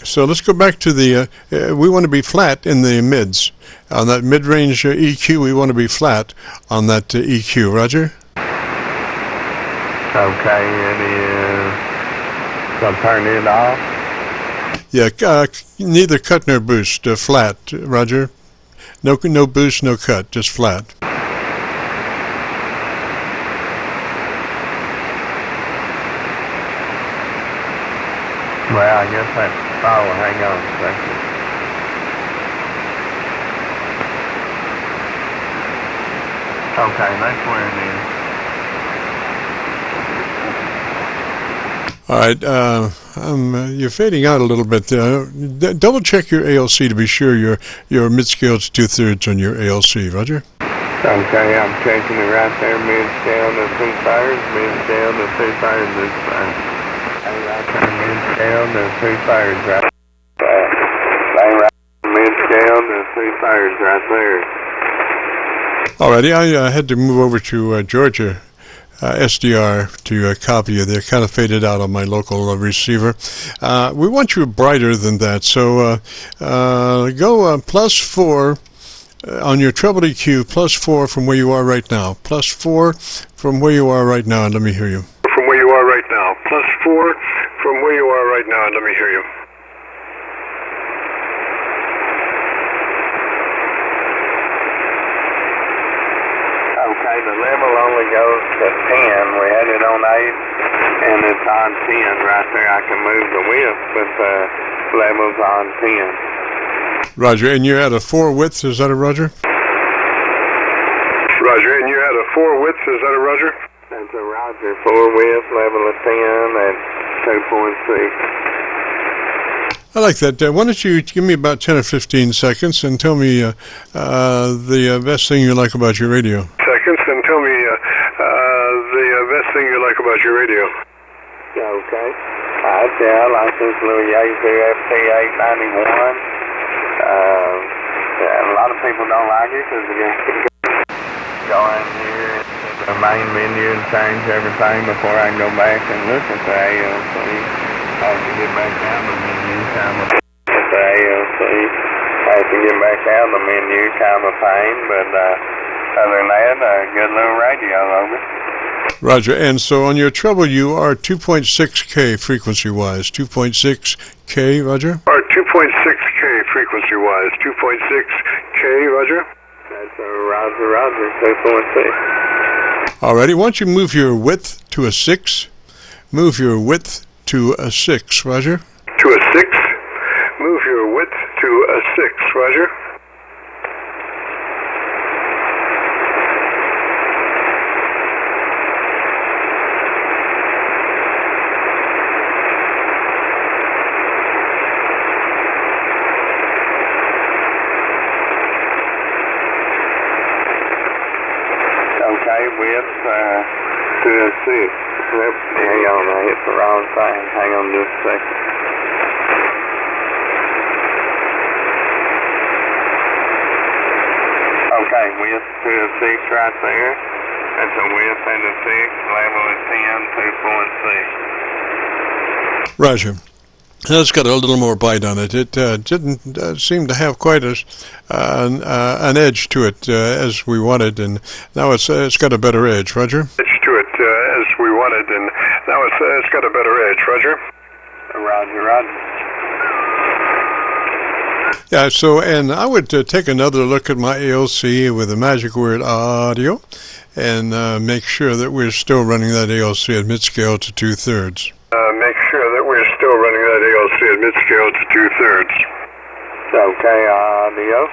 so let's go back to the, we want to be flat in the mids. On that mid-range EQ, we want to be flat on that EQ, Roger? Okay, it is, so turn it off? Yeah, neither cut nor boost, flat, Roger? No boost, no cut, just flat. Well, I guess that's, hang on a second. Okay, that's where it is. All right, you're fading out a little bit there. Double check your ALC to be sure your mid-scale to 2/3 on your ALC, Roger? Okay, I'm checking it right there, mid-scale to 2/3, mid-scale to 2/3 this time. Right there, mid-scale to 2/3 right there. Mid-scale to 2/3 right there. Alrighty, I had to move over to Georgia SDR to copy you. They're kind of faded out on my local receiver. We want you brighter than that, so go +4 on your treble EQ, +4 from where you are right now. +4 from where you are right now, and let me hear you. From where you are right now. +4 from where you are right now, and let me hear you. Okay, the level only goes to 10. We had it on 8, and it's on 10 right there. I can move the width, but the level's on 10. Roger, and you're at a 4 width, is that a Roger? Roger, and you're at a 4 width, is that a Roger? That's a Roger. 4 width, level of 10 at 2.6. I like that. Why don't you give me about 10 or 15 seconds and tell me the best thing you like about your radio? Seconds, and tell me the best thing you like about your radio. Okay. I like this little Yaesu FT891. A lot of people don't like it because they go in here to the main menu and change everything before I go back and look at the ALC. I have to get back down the menu, kind of the ALC. I have to get back down the menu, kind of pain, but other than that, a good little radio over. Roger. And so on your treble, you are 2.6K frequency-wise. 2.6K, Roger? Or 2.6K frequency-wise. 2.6K, Roger? That's a Roger, 2.6. Alrighty. Why don't you move your width to a 6? Move your width to a 6, Roger? To a 6. Move your width to a 6, Roger? Width to a 6. Yep. Hang on, I hit the wrong thing. Hang on just a second. Okay, width to a 6 right there. That's a width and a 6, level of 10, 2.6. Roger. It's got a little more bite on it. It didn't seem to have quite an edge to it as we wanted, and now it's got a better edge. Roger? Edge to it as we wanted, and now it's got a better edge. Roger? Roger. Yeah, so, and I would take another look at my ALC with the magic word audio and make sure that we're still running that ALC at mid-scale to 2/3. Make sure that we're still running that ALC at mid-scale to 2/3. Okay, audio,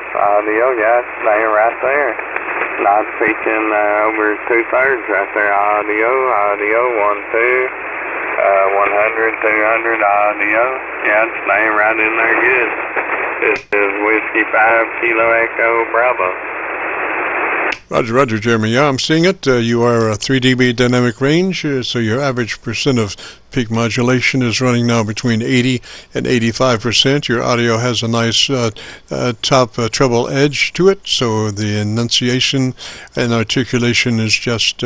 yeah, it's staying right there. Not peaking over 2/3 right there. Audio, 1, 2, 100, 200, audio. Yeah, it's staying right in there good. This is Whiskey 5 Kilo Echo Bravo. Roger, Jeremy. Yeah, I'm seeing it. You are a 3 dB dynamic range, so your average percent of peak modulation is running now between 80 and 85%. Your audio has a nice top treble edge to it, so the enunciation and articulation is just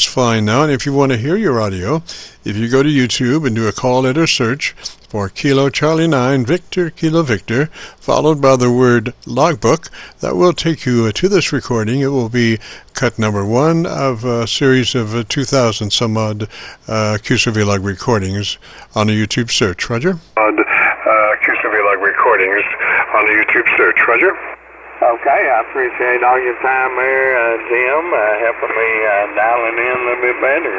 fine now. And if you want to hear your audio, if you go to YouTube and do a call letter search for Kilo Charlie 9 Victor Kilo Victor, followed by the word logbook, that will take you to this recording. It will be cut number 1 of a series of 2,000 some odd QSO-VLOG recordings on a YouTube search. Roger? QSO-VLOG recordings on a YouTube search. Roger? Okay, I appreciate all your time there, Jim, helping me dialing in a little bit better.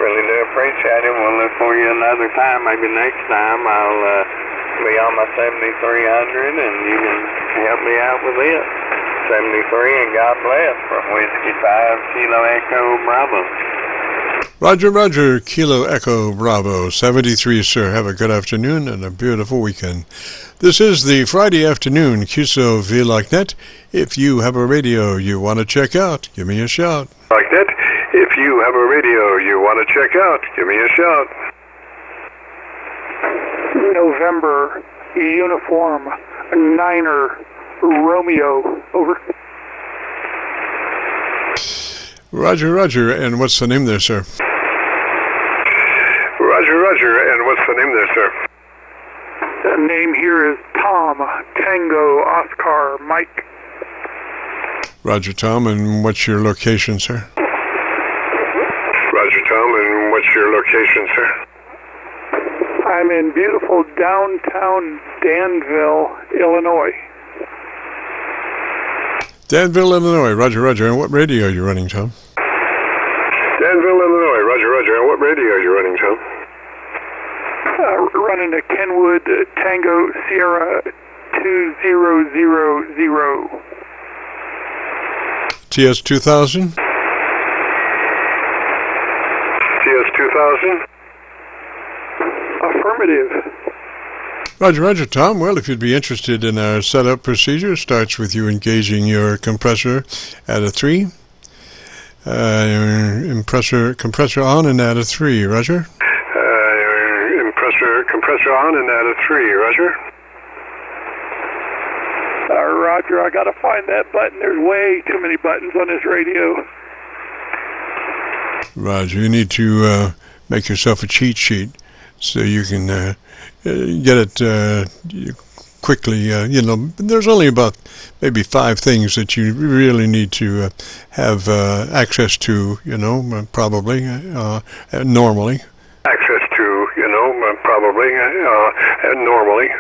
Really do appreciate it. We'll look for you another time. Maybe next time I'll be on my 7300 and you can help me out with it. 73 and God bless from Whiskey 5 Kilo Echo Bravo. Roger, Kilo Echo Bravo, 73, sir. Have a good afternoon and a beautiful weekend. This is the Friday afternoon QSO-VLOG Net. If you have a radio you want to check out, give me a shout. Like that. If you have a radio you want to check out, give me a shout. November, Uniform, Niner, Romeo, over. Roger, and what's the name there, sir? Roger, and what's the name there, sir? The name here is Tom, Tango, Oscar, Mike. Roger, Tom, and what's your location, sir? Roger, Tom, and what's your location, sir? I'm in beautiful downtown Danville, Illinois. Danville, Illinois. Roger, and what radio are you running, Tom? Danville, Illinois. Roger, and what radio are you running, Tom? Running a Kenwood Tango Sierra 2000. TS 2000? TS-2000? Affirmative. Roger, roger, Tom. Well, if you'd be interested in our setup procedure, starts with you engaging your compressor at a 3. Compressor on and at a 3, Roger. Compressor on and at a 3, Roger. Roger, I gotta find that button. There's way too many buttons on this radio. Roger, you need to make yourself a cheat sheet so you can get it quickly. There's only about maybe 5 things that you really need to have access to, probably, normally. Access to, probably, normally.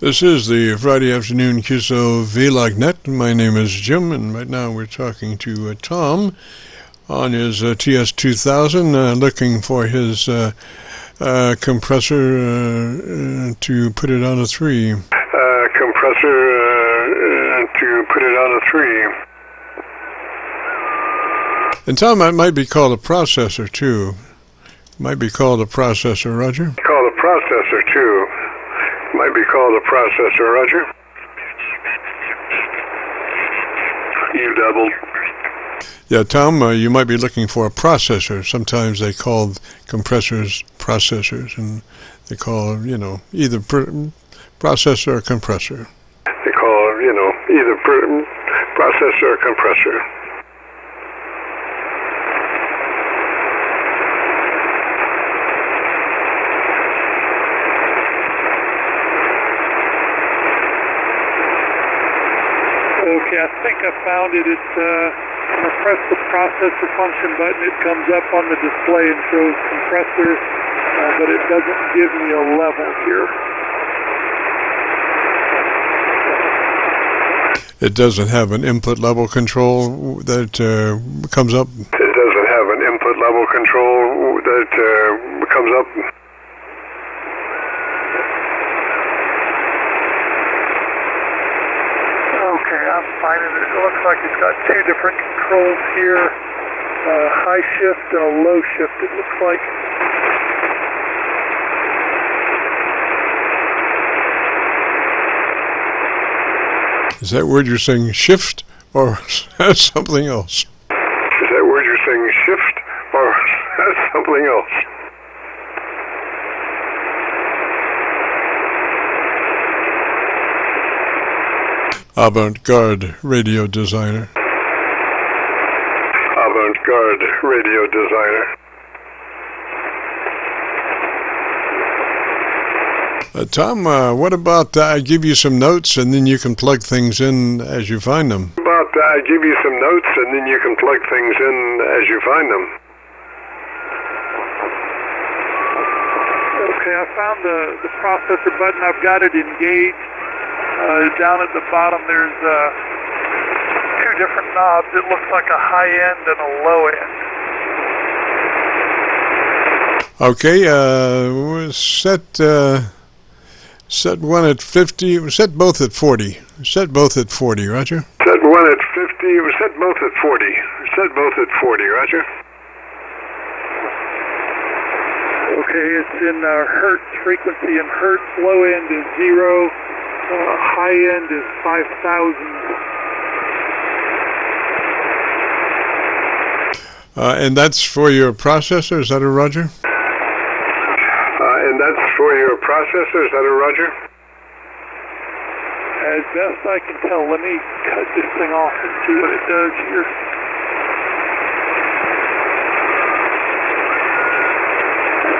This is the Friday afternoon QSO-VLOG net. My name is Jim, and right now we're talking to Tom on his TS-2000, looking for his compressor to put it on a 3. Compressor to put it on a 3. And Tom, that might be called a processor, too. Might be called a processor, Roger. Called a processor, too. Might be called a processor, Roger. You doubled. Yeah, Tom, you might be looking for a processor. Sometimes they call compressors processors, and they call, either processor or compressor. They call, either processor or compressor. Okay, I think I found it. It's when I press the processor function button, it comes up on the display and shows compressor, but it doesn't give me a level here. It doesn't have an input level control that comes up? It doesn't have an input level control that comes up? I'm finding it. It looks like it's got 2 different controls here, high shift and a low shift, it looks like. Is that word you're saying shift or something else? Is that word you're saying shift or something else? Avant-garde radio designer. Avant-garde radio designer. Tom, what about I give you some notes and then you can plug things in as you find them? About I give you some notes and then you can plug things in as you find them. Okay, I found the processor button. I've got it engaged. Down at the bottom there's 2 different knobs. It looks like a high end and a low end. Okay, set one at 50, set both at 40. Set both at 40, Roger. Set one at 50, set both at 40. Set both at 40, Roger. Okay, it's in hertz frequency, and hertz low end is 0. High end is 5,000. And that's for your processor, is that a Roger? And that's for your processor, is that a Roger? As best I can tell, let me cut this thing off and see what it does here.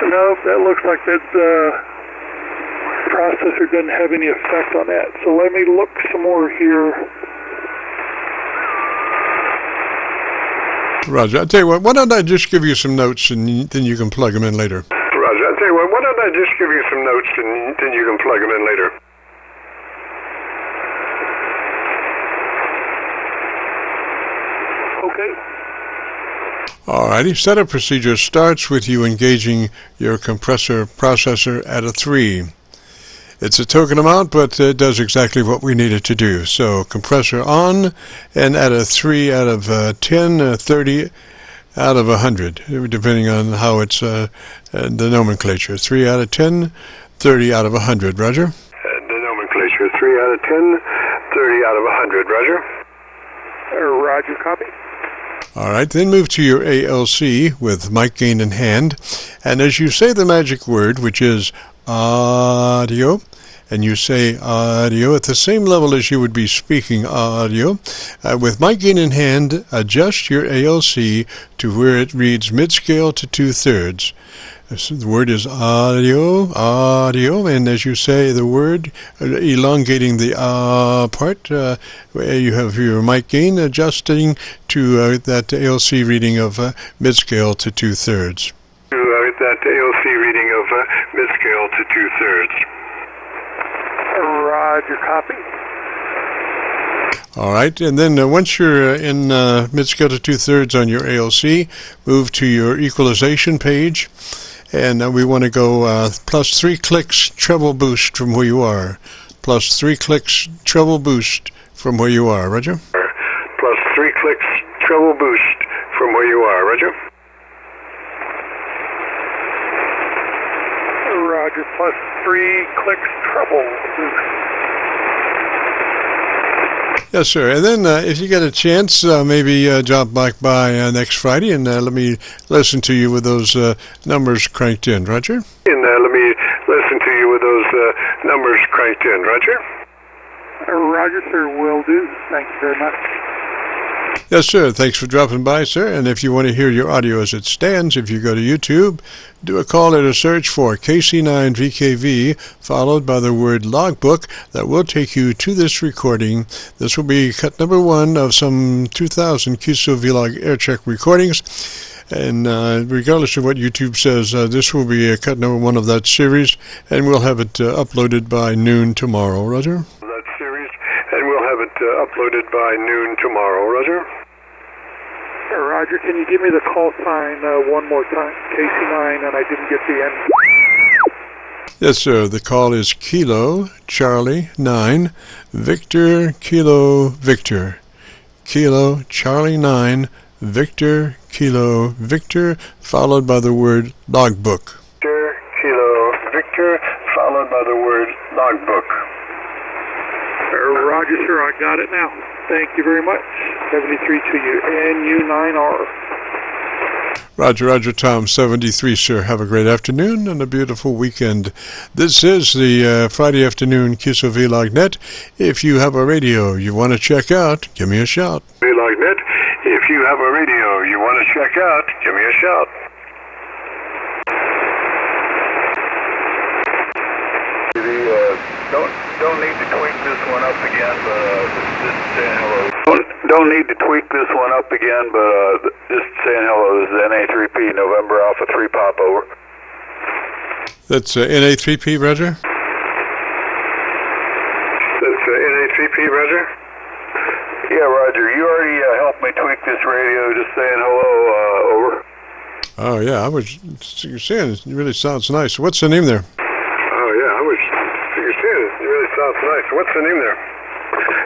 Nope, that looks like that processor doesn't have any effect on that. So let me look some more here. Roger, I'll tell you what, why don't I just give you some notes and then you can plug them in later? Roger, I'll tell you what, why don't I just give you some notes and then you can plug them in later? Okay. Alrighty, setup procedure starts with you engaging your compressor processor at a 3. It's a token amount, but it does exactly what we need it to do. So compressor on, and at a 3 out of 10, 30 out of 100, depending on how it's the nomenclature. 3 out of 10, 30 out of 100. Roger? The nomenclature, 3 out of 10, 30 out of 100. Roger? Roger, copy. All right, then move to your ALC with mic gain in hand, and as you say the magic word, which is audio, and you say audio at the same level as you would be speaking audio, with mic gain in hand, adjust your ALC to where it reads mid-scale to 2/3. So the word is audio, audio, and as you say the word, elongating the part, you have your mic gain adjusting to that ALC reading of mid-scale to 2/3. That ALC reading of mid-scale to 2/3. Roger, copy. All right, and then once you're in mid-scale to 2/3 on your ALC, move to your equalization page. And we want to go plus 3 clicks treble boost from where you are. Plus 3 clicks treble boost from where you are. Roger? Plus 3 clicks treble boost from where you are. Roger? Roger, plus 3 clicks treble boost. Yes, sir. And then if you get a chance, maybe drop back by next Friday and let me listen to you with those numbers cranked in. Roger? And let me listen to you with those numbers cranked in. Roger? Roger, sir. Will do. Thank you very much. Yes, sir. Thanks for dropping by, sir. And if you want to hear your audio as it stands, if you go to YouTube, do a call and a search for KC9VKV, followed by the word logbook. That will take you to this recording. This will be cut number 1 of some 2,000 QSO-VLOG Aircheck recordings. And regardless of what YouTube says, this will be cut number 1 of that series, and we'll have it uploaded by noon tomorrow. Roger? That series, and we'll have it uploaded by noon tomorrow. Roger? Roger, can you give me the call sign one more time? KC9, and I didn't get the end. Yes, sir. The call is Kilo Charlie 9 Victor Kilo Victor. Kilo Charlie 9 Victor Kilo Victor, followed by the word logbook. Victor Kilo Victor, followed by the word logbook. Roger, sir. I got it now. Thank you very much. 73 to you. NU9R. Roger, Roger, Tom, 73, sir. Have a great afternoon and a beautiful weekend. This is the Friday afternoon QSO-VLOG net. If you have a radio you want to check out, give me a shout. VLOG net. If you have a radio you want to check out, give me a shout. Don't need to tweak this one up again, but just saying hello. Don't need to tweak this one up again, but just saying hello. This is NA3P, November Alpha 3 Pop, over. That's NA3P, Roger? That's NA3P, Roger? Yeah, Roger. You already helped me tweak this radio, just saying hello, over. Oh, yeah, I was saying it really sounds nice. What's the name there? Oh, yeah, I was saying it really sounds nice. What's the name there?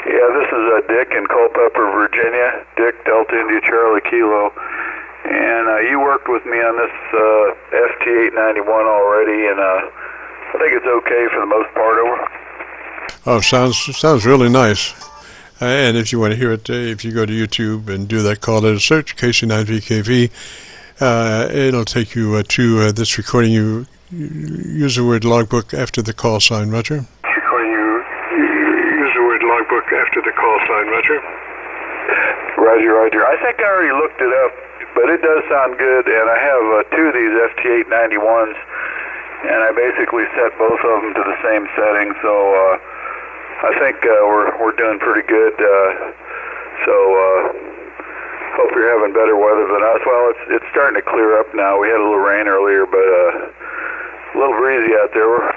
Yeah, this is Dick in Culpeper, Virginia. Dick, Delta India Charlie Kilo. And you worked with me on this FT891 already, and I think it's okay for the most part, over. Oh, sounds really nice. And if you want to hear it, if you go to YouTube and do that call and search, KC9VKV, it'll take you to this recording. You use the word logbook after the call sign, Roger. Logbook after the call sign, Roger. Roger. I think I already looked it up, but it does sound good, and I have 2 of these FT891s, and I basically set both of them to the same setting, so I think we're doing pretty good. So hope you're having better weather than us. Well, it's starting to clear up now. We had a little rain earlier, but a little breezy out there.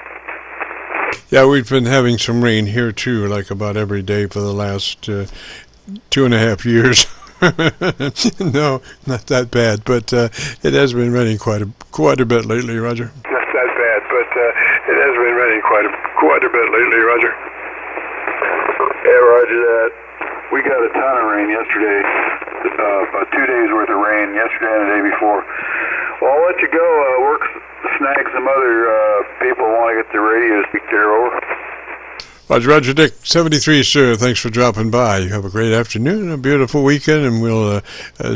Yeah, we've been having some rain here too, like about every day for the last 2.5 years. No, not that bad, but it has been raining quite a bit lately, Roger. Not that bad, but it has been raining quite a bit lately, Roger. Yeah, Roger that. We got a ton of rain yesterday. About 2 days worth of rain yesterday and the day before. Well, I'll let you go. Snag some other people who want to get the radio speak there. Over. Roger, Dick, 73, sir. Thanks for dropping by. You have a great afternoon, a beautiful weekend, and we'll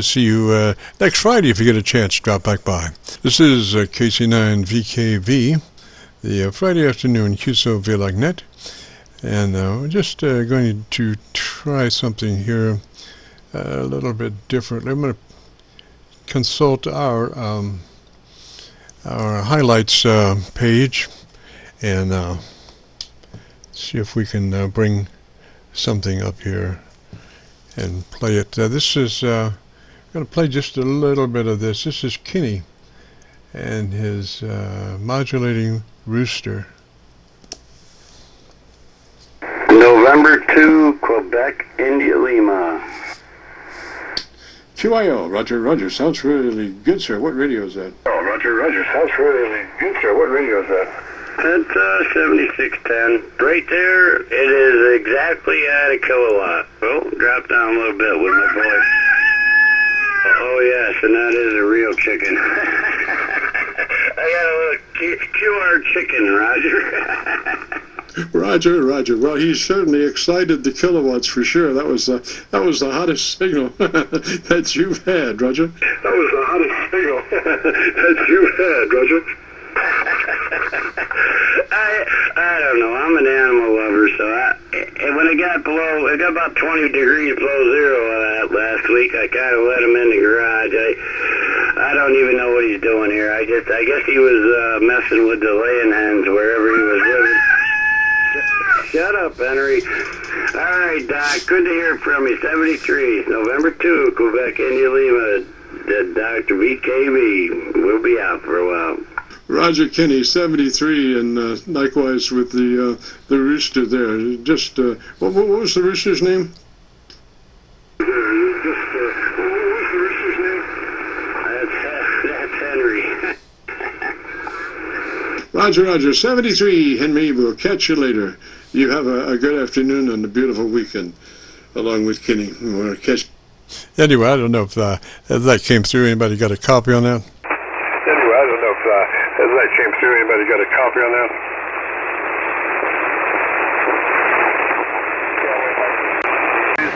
see you next Friday if you get a chance to drop back by. This is KC9VKV, the Friday afternoon QSO-VLOG net, and we're just going to try something here a little bit differently. I'm going to consult our highlights page and see if we can bring something up here and play it. This is I'm going to play just a little bit of this. This is Kinney and his modulating rooster. November 2, Quebec, India, Lima. QIO, Roger, sounds really good, sir. What radio is that? Oh, Roger, sounds really good, sir. What radio is that? That's 7610. Right there, it is exactly at a kilowatt. Oh, drop down a little bit with my voice. Oh, yes, and that is a real chicken. I got a little QR chicken, Roger. Roger. Well, he certainly excited the kilowatts for sure. That was the hottest signal that you've had, Roger. That was the hottest signal that you've had, Roger. I don't know. I'm an animal lover, so when it got about 20 degrees below zero last week, I kind of let him in the garage. I don't even know what he's doing here. I guess he was messing with the laying hens wherever he was living. Shut up, Henry. All right, Doc. Good to hear from you. 73, November 2, Quebec, India, Lima. Dr. VKV. We'll be out for a while. Roger Kinney, 73, and likewise with the rooster there. Just what was the rooster's name? What was the rooster's name? That's Henry. Roger, 73, Henry. We'll catch you later. You have a good afternoon and a beautiful weekend, along with Kinney. We'll catch. Anyway, I don't know if that came through. Anybody got a copy on that? Anyway, I don't know if that came through. Anybody got a copy on that?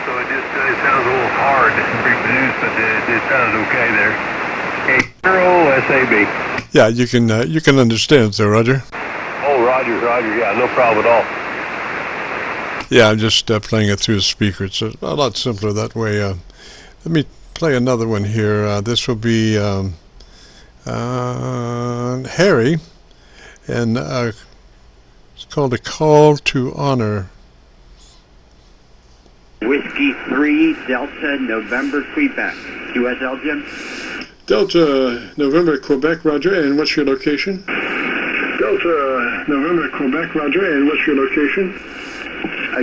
So it sounds a little hard to reproduce, but it sounds okay there. SAB. Yeah, you can understand, sir, Roger. Oh, Roger, yeah, no problem at all. Yeah, I'm just playing it through the speaker. It's a lot simpler that way. Let me play another one here. This will be Harry, and it's called A Call to Honor. Whiskey 3, Delta, November, Quebec. QSL, Jim? Delta, November, Quebec, Roger, and what's your location? Delta, November, Quebec, Roger, and what's your location?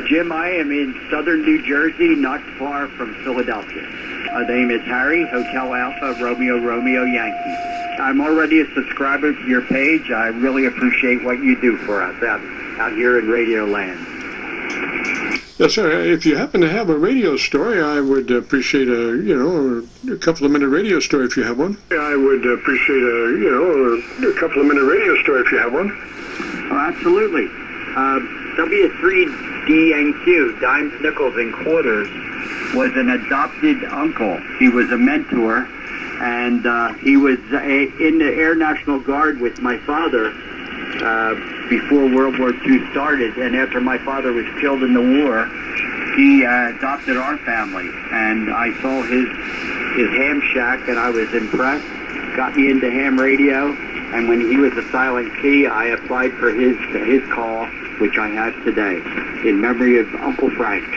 Jim, I am in southern New Jersey, not far from Philadelphia. The name is Harry, Hotel Alpha, Romeo, Yankee. I'm already a subscriber to your page. I really appreciate what you do for us out here in Radioland. Yes, sir. If you happen to have a radio story, I would appreciate a couple of minute radio story if you have one. I would appreciate a couple of minute radio story if you have one. Oh, absolutely. W3DNQ, Dimes, Nickels, and Quarters, was an adopted uncle. He was a mentor, and he was in the Air National Guard with my father before World War II started, and after my father was killed in the war, he adopted our family, and I saw his ham shack, and I was impressed. Got me into ham radio, and when he was a silent key, I applied for his call, which I have today, in memory of Uncle Frank.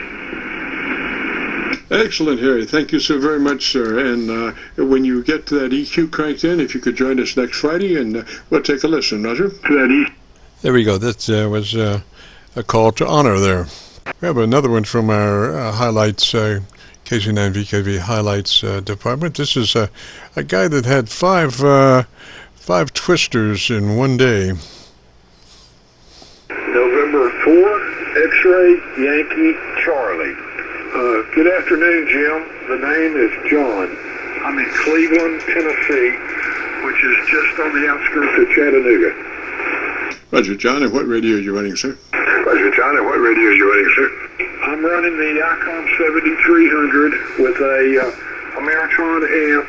Excellent, Harry. Thank you so very much, sir. And when you get to that EQ cranked in, if you could join us next Friday, and we'll take a listen, Roger. There we go. That was a call to honor there. We have another one from our highlights KC9VKV highlights department. This is a guy that had five twisters in one day. November 4, X-ray, Yankee, Charlie. Good afternoon, Jim. The name is John. I'm in Cleveland, Tennessee, which is just on the outskirts of Chattanooga. Roger, John. And what radio are you running, sir? Roger, John. And what radio are you running, sir? I'm running the ICOM 7300 with a Ameritron amp,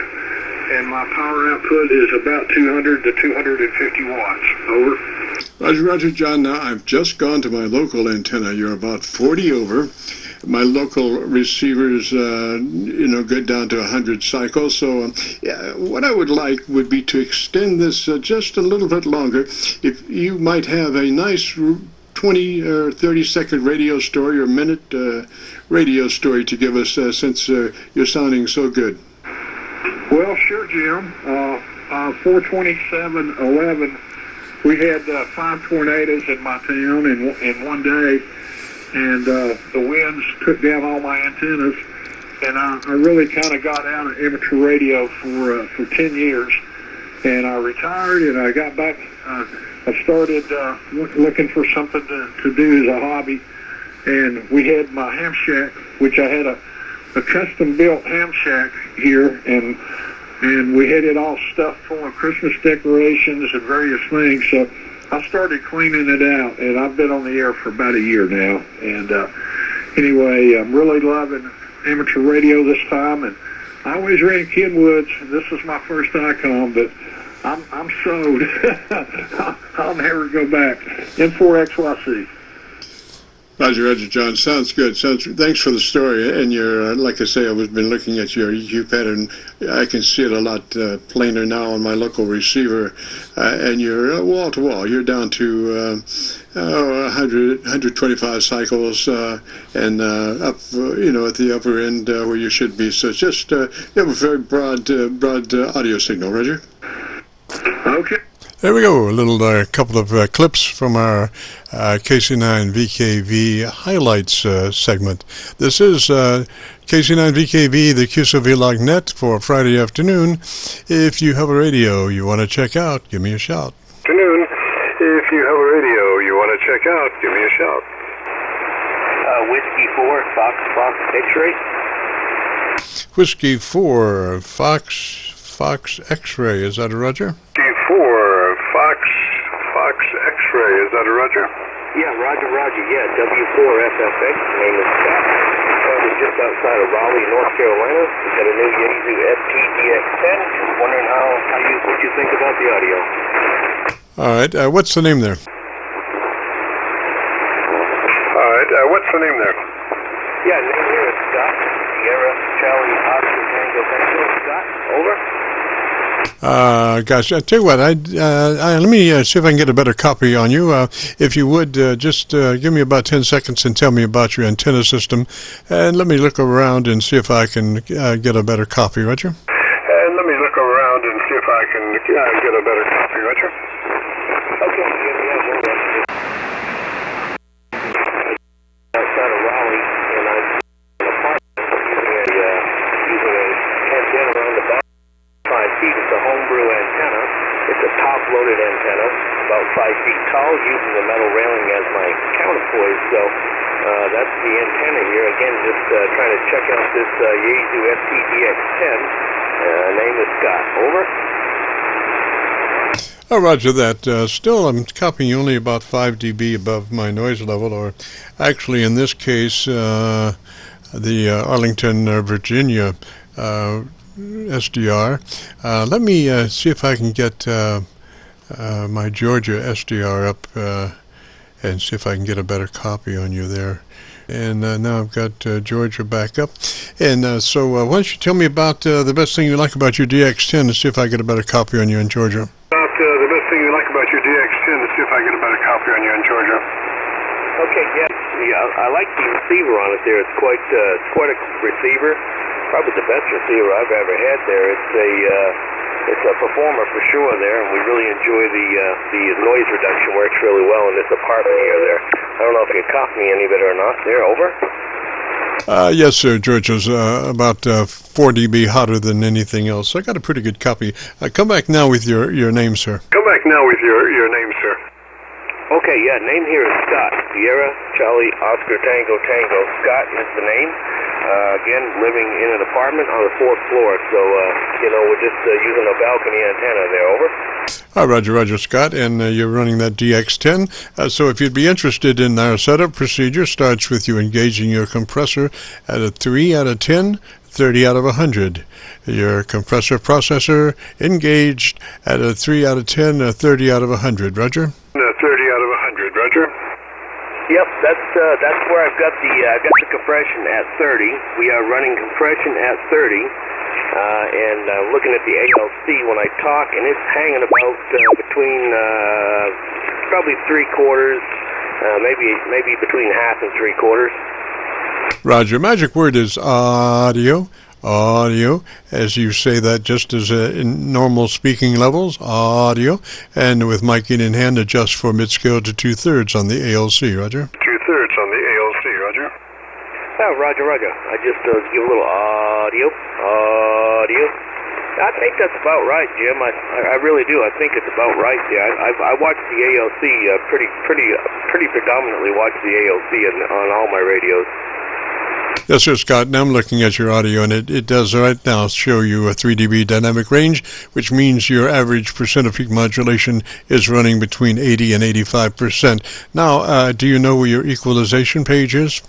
and my power output is about 200 to 250 watts. Over. Roger, John. Now, I've just gone to my local antenna. You're about 40 over. My local receivers, get down to 100 cycles. So what I would like would be to extend this just a little bit longer. If you might have a nice 20 or 30-second radio story or minute radio story to give us since you're sounding so good. Well, sure, Jim. 4/27/11, we had 5 tornadoes in my town in one day. And the winds took down all my antennas, and I really kind of got out of amateur radio for 10 years. And I retired, and I got back. I started looking for something to do as a hobby, and we had my ham shack, which I had a custom-built ham shack here, and we had it all stuffed full of Christmas decorations and various things. So I started cleaning it out, and I've been on the air for about a year now. And anyway, I'm really loving amateur radio this time. And I always ran Kenwoods. This is my first ICOM, but I'm sold. I'll never go back. M4XYC. Roger, John. Sounds good. Thanks for the story. And you're, like I say, I've been looking at your EQ pattern. I can see it a lot plainer now on my local receiver. And you're wall to wall. You're down to 125 cycles and up, at the upper end where you should be. So it's just you have a very broad audio signal, Roger. Okay. There we go, a little couple of clips from our KC9VKV highlights segment. This is KC9VKV, the QSO-VLOG net for Friday afternoon. If you have a radio you want to check out, give me a shout. Afternoon. If you have a radio you want to check out, give me a shout. Whiskey 4, Fox X-ray. Whiskey 4, Fox X-ray, is that a Roger? Whiskey 4, Fox X-ray, is that a Roger? Yeah, Roger, yeah, W4FFX, name is Scott. We're just outside of Raleigh, North Carolina. We've got a new Yaesu FTDX10. Just wondering what you think about the audio. All right, what's the name there? What's the name there? Yeah, name here is Scott. Sierra, Charlie, Oscar, Tango, Scott, over. Gosh, I tell you what, let me see if I can get a better copy on you. If you would, just give me about 10 seconds and tell me about your antenna system, and let me look around and see if I can get a better copy, Roger. And let me look around and see if I can get a better copy, Roger. Okay, outside of Raleigh, and I'm in an apartment using an antenna around the back. 5 feet. It's a homebrew antenna. It's a top-loaded antenna, about 5 feet tall, using the metal railing as my counterpoise. So that's the antenna here. Again, just trying to check out this Yaesu FTDX10. Name is Scott. Over. Oh, Roger that. Still, I'm copying only about 5 dB above my noise level, or actually, in this case, the Arlington, Virginia SDR. Let me see if I can get my Georgia SDR up and see if I can get a better copy on you there. And now I've got Georgia back up. And so why don't you tell me about the best thing you like about your DX10 and see if I get a better copy on you in Georgia. About the best thing you like about your DX10 and see if I get a better copy on you in Georgia. Okay, yeah, I like the receiver on it there. It's quite a receiver. Probably the best receiver I've ever had there. It's a performer for sure there, and we really enjoy the noise reduction. Works really well in this apartment here there. I don't know if you caught me any better or not. There, over. Yes, sir. George was about 4 dB hotter than anything else. I got a pretty good copy. Come back now with your name, sir. Come back now with your name, sir. Okay, yeah, name here is Scott. Sierra, Charlie, Oscar, Tango, Tango. Scott is the name. Again, living in an apartment on the 4th floor. So, we're just using a balcony antenna there. Over. Roger, Scott. And you're running that DX10. So if you'd be interested in our setup procedure, starts with you engaging your compressor at a 3 out of 10, 30 out of 100. Your compressor processor engaged at a 3 out of 10, 30 out of 100. Roger? 30 out of 100. Roger? Yep, that's where I've got the compression at 30. We are running compression at 30, and looking at the ALC when I talk, and it's hanging about between probably 3/4, maybe between half and 3/4. Roger. Magic word is audio. Audio, as you say that just as in normal speaking levels, audio, and with miking in hand, adjust for mid-scale to 2/3 on the ALC, Roger? 2/3 on the ALC, Roger? Oh, Roger. I just give a little audio. I think that's about right, Jim. I really do. I think it's about right there. I watch the ALC pretty predominantly watch the ALC on all my radios. Yes, sir, Scott. Now I'm looking at your audio, and it does right now show you a 3 dB dynamic range, which means your average percent of peak modulation is running between 80 and 85%. Now, do you know where your equalization page is?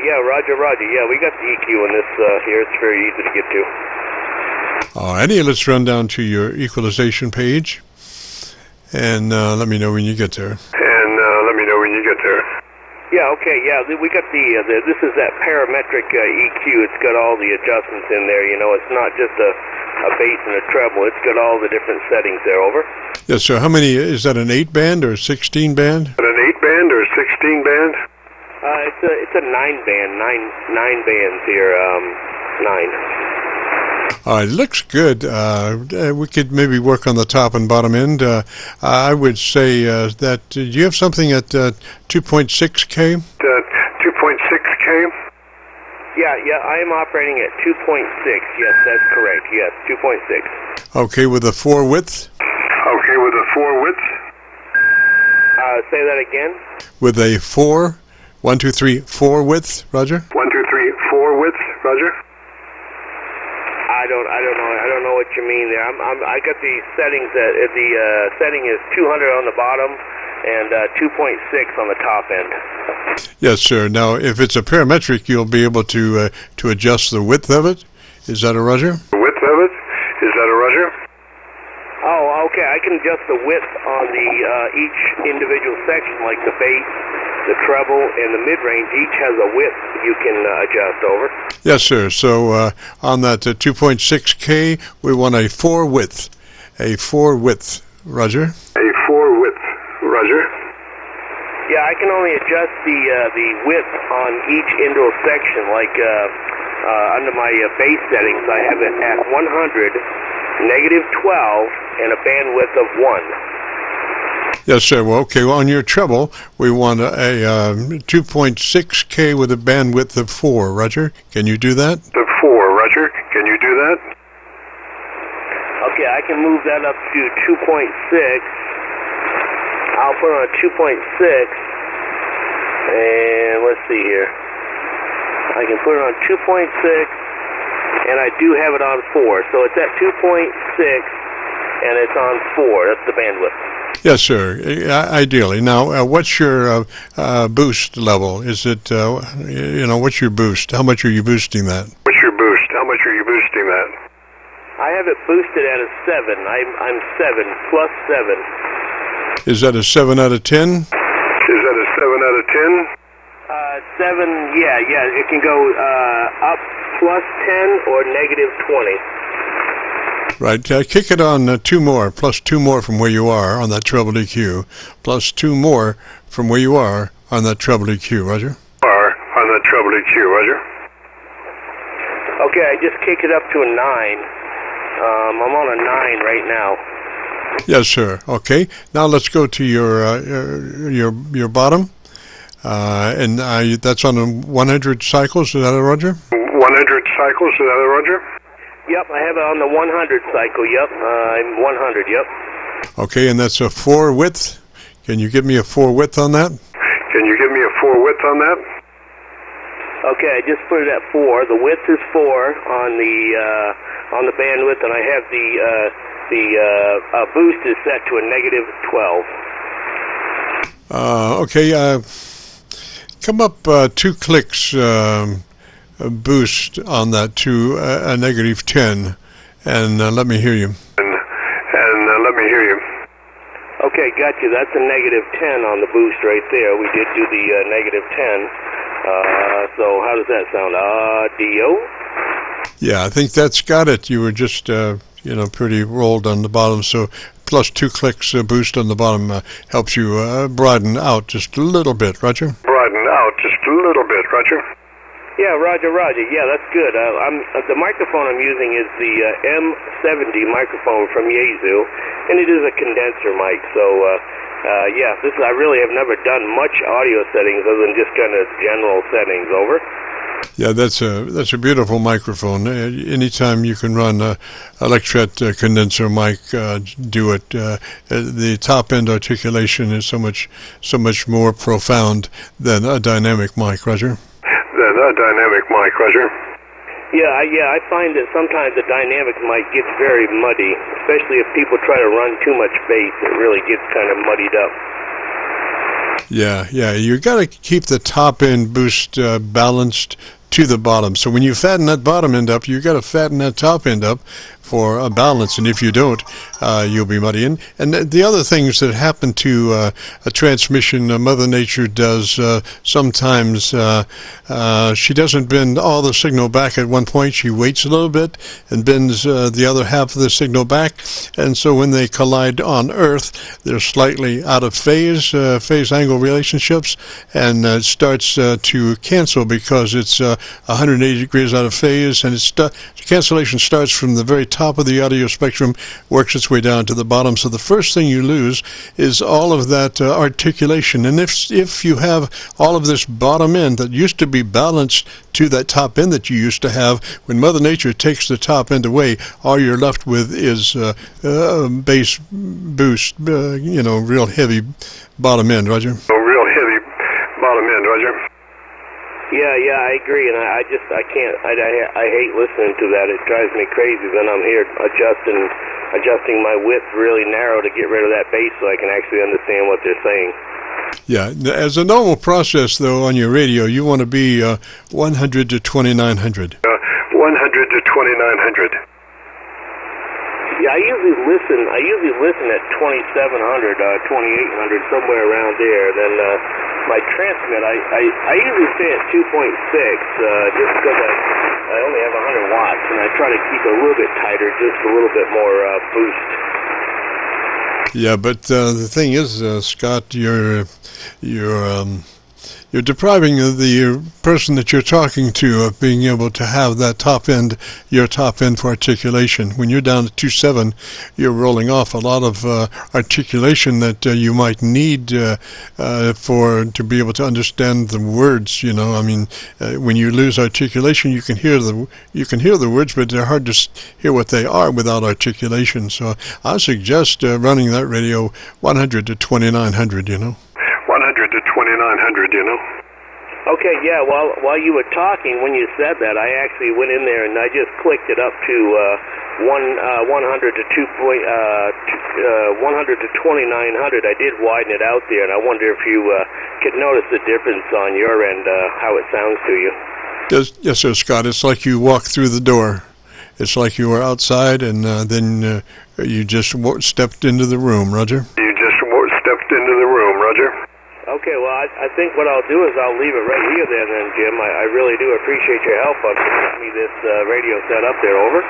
Yeah, Roger. Yeah, we got the EQ in this here. It's very easy to get to. Alrighty, let's run down to your equalization page, and let me know when you get there. Yeah, okay, yeah, we got this is that parametric EQ. It's got all the adjustments in there, it's not just a bass and a treble. It's got all the different settings there. Over. Yes, sir. How many, is that an 8-band or a 16-band? An 8-band or a 16-band? It's a 9-band, nine bands here, 9. It looks good. We could maybe work on the top and bottom end. I would say that, do you have something at 2.6K? 2.6K? Yeah, I am operating at 2.6. Yes, that's correct. Yes, 2.6. Okay, with a 4 width? Okay, with a 4 width? Say that again? With a 4, 1, 2, 3, 4 width, Roger? 1, 2, 3, 4 width, Roger? I don't know what you mean there. I got the settings that the setting is 200 on the bottom and 2.6 on the top end. Yes, sir. Now, if it's a parametric, you'll be able to adjust the width of it. Is that a Roger? The width of it? Is that a Roger? Oh, okay. I can adjust the width on the each individual section, like the bass, the treble, and the mid-range. Each has a width you can adjust. Over. Yes, sir. So on that 2.6K, we want a 4 width. A 4 width, Roger? A 4 width, Roger? Yeah, I can only adjust the width on each individual section. Like under my bass settings, I have it at 100, -12, and a bandwidth of 1. Yes, sir. Well, okay. Well, on your treble, we want a 2.6K with a bandwidth of 4. Roger? Can you do that? Of 4, Roger? Can you do that? Okay, I can move that up to 2.6. I'll put on a 2.6, and let's see here. I can put it on 2.6, and I do have it on 4. So it's at 2.6, and it's on 4. That's the bandwidth. Yes, sir. Ideally. Now, what's your boost level? Is it, what's your boost? How much are you boosting that? What's your boost? How much are you boosting that? I have it boosted at a 7. I'm 7, plus 7. Is that a 7 out of 10? Is that a 7 out of 10? 7, yeah. It can go up plus 10 or -20. Right. Kick it on 2 more, plus 2 more from where you are on that treble EQ, plus 2 more from where you are on that treble EQ, Roger? On that treble EQ, Roger? Okay, I just kicked it up to a 9. I'm on a 9 right now. Yes, sir. Okay. Now let's go to your bottom. And that's on 100 cycles, is that it, Roger? 100 cycles, is that it, Roger? Yep, I have it on the 100 cycle, yep. I'm 100, yep. Okay, and that's a 4 width. Can you give me a 4 width on that? Can you give me a 4 width on that? Okay, I just put it at 4. The width is 4 on the bandwidth, and I have the boost is set to a negative 12. Okay, come up 2 clicks boost on that to a negative 10, and let me hear you. And let me hear you. Okay, got you. That's a negative 10 on the boost right there. We did do the negative 10. So how does that sound? DO? Yeah, I think that's got it. You were just, pretty rolled on the bottom. So plus 2 clicks boost on the bottom helps you broaden out just a little bit, Roger? Broaden out just a little bit, Roger? Yeah, Roger. Yeah, that's good. The microphone I'm using is the M70 microphone from Yaesu, and it is a condenser mic. So, I really have never done much audio settings other than just kind of general settings. Over. Yeah, that's a beautiful microphone. Anytime you can run a Electret condenser mic, do it. The top end articulation is so much more profound than a dynamic mic, Roger. Yeah, I find that sometimes the dynamic mic gets very muddy, especially if people try to run too much bass. It really gets kind of muddied up. Yeah, you got to keep the top end boost balanced to the bottom. So when you fatten that bottom end up, you got to fatten that top end up for a balance, and if you don't, you'll be muddy. And the other things that happen to a transmission, Mother Nature does sometimes. She doesn't bend all the signal back at one point. She waits a little bit and bends the other half of the signal back. And so when they collide on Earth, they're slightly out of phase angle relationships, and it starts to cancel because it's 180 degrees out of phase, and cancellation starts from the very top of the audio spectrum, works its way down to the bottom. So the first thing you lose is all of that articulation. And if you have all of this bottom end that used to be balanced to that top end that you used to have, when Mother Nature takes the top end away, all you're left with is bass boost, real heavy bottom end, Roger. Real heavy bottom end, Roger. Yeah, I agree, and I can't. I hate listening to that. It drives me crazy. Then I'm here adjusting my width really narrow to get rid of that bass so I can actually understand what they're saying. Yeah, as a normal process, though, on your radio, you want to be 100 to 2900. 100 to 2900. Yeah, I usually listen at 2700, 2800, somewhere around there. Then my transmit, I usually stay at 2.6, just because I only have 100 watts, and I try to keep it a little bit tighter, just a little bit more boost. Yeah, but the thing is, Scott, you're depriving the person that you're talking to of being able to have that top end, your top end for articulation. When you're down to 2.7, you're rolling off a lot of articulation that you might need to be able to understand the words. When you lose articulation, you can hear the words, but they're hard to hear what they are without articulation. So I suggest running that radio 100 to 2900. 100 to 2900, Okay, yeah, while you were talking, when you said that, I actually went in there and I just clicked it up to 100 to 100 to 2900. I did widen it out there, and I wonder if you could notice the difference on your end, how it sounds to you. Yes, sir, Scott. It's like you walk through the door. It's like you were outside, and then you just stepped into the room, Roger. You just stepped into the room, Roger. Okay, well, I think what I'll do is I'll leave it right here then, Jim. I really do appreciate your help on getting me this radio set up there. Over.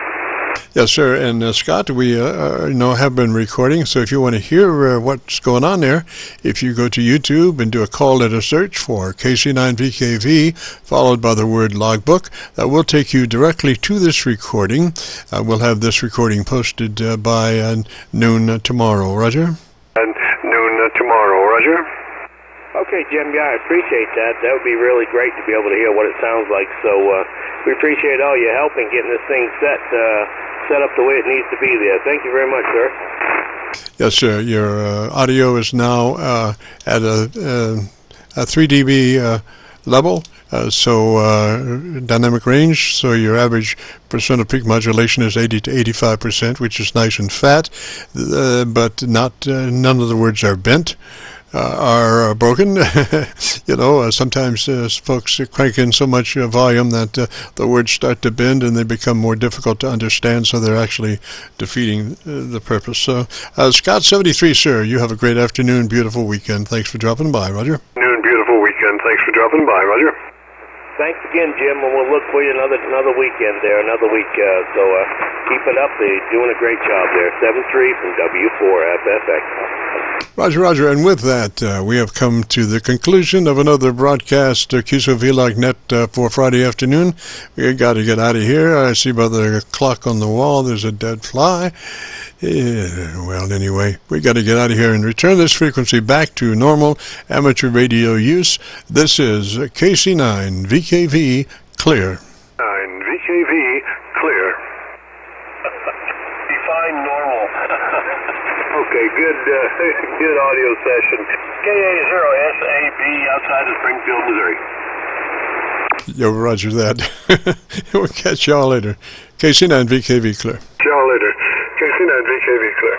Yes, sir. And Scott, we have been recording, so if you want to hear what's going on there, if you go to YouTube and do a call letter search for KC9VKV, followed by the word logbook, that will take you directly to this recording. We'll have this recording posted by noon tomorrow, Roger. Noon tomorrow, Roger. Okay, Jim, yeah, I appreciate that. That would be really great to be able to hear what it sounds like. So we appreciate all your help in getting this thing set up the way it needs to be there. Thank you very much, sir. Yes, sir. Your audio is now at a 3 dB level, so dynamic range, so your average percent of peak modulation is 80 to 85%, which is nice and fat, but none of the words are bent. Are broken. You know, sometimes folks crank in so much volume that the words start to bend and they become more difficult to understand, so they're actually defeating the purpose. So, Scott73, sir, you have a great afternoon, beautiful weekend. Thanks for dropping by, Roger. Beautiful weekend. Thanks for dropping by, Roger. Thanks again, Jim, and we'll look for you another weekend there, another week. So keep it up. You're doing a great job there. 7-3 from W4FFX. Roger, and with that, we have come to the conclusion of another broadcast, QSO-VLOG Net for Friday afternoon. We got to get out of here. I see by the clock on the wall there's a dead fly. Well, anyway, we got to get out of here and return this frequency back to normal amateur radio use. This is KC9VKV Clear. 9VKV Clear. Define normal. Okay, good audio session. KA0SAB outside of Springfield, Missouri. Yo, roger that. We'll catch y'all later. KC9VKV Clear. Y'all later. KC9VKV Clear.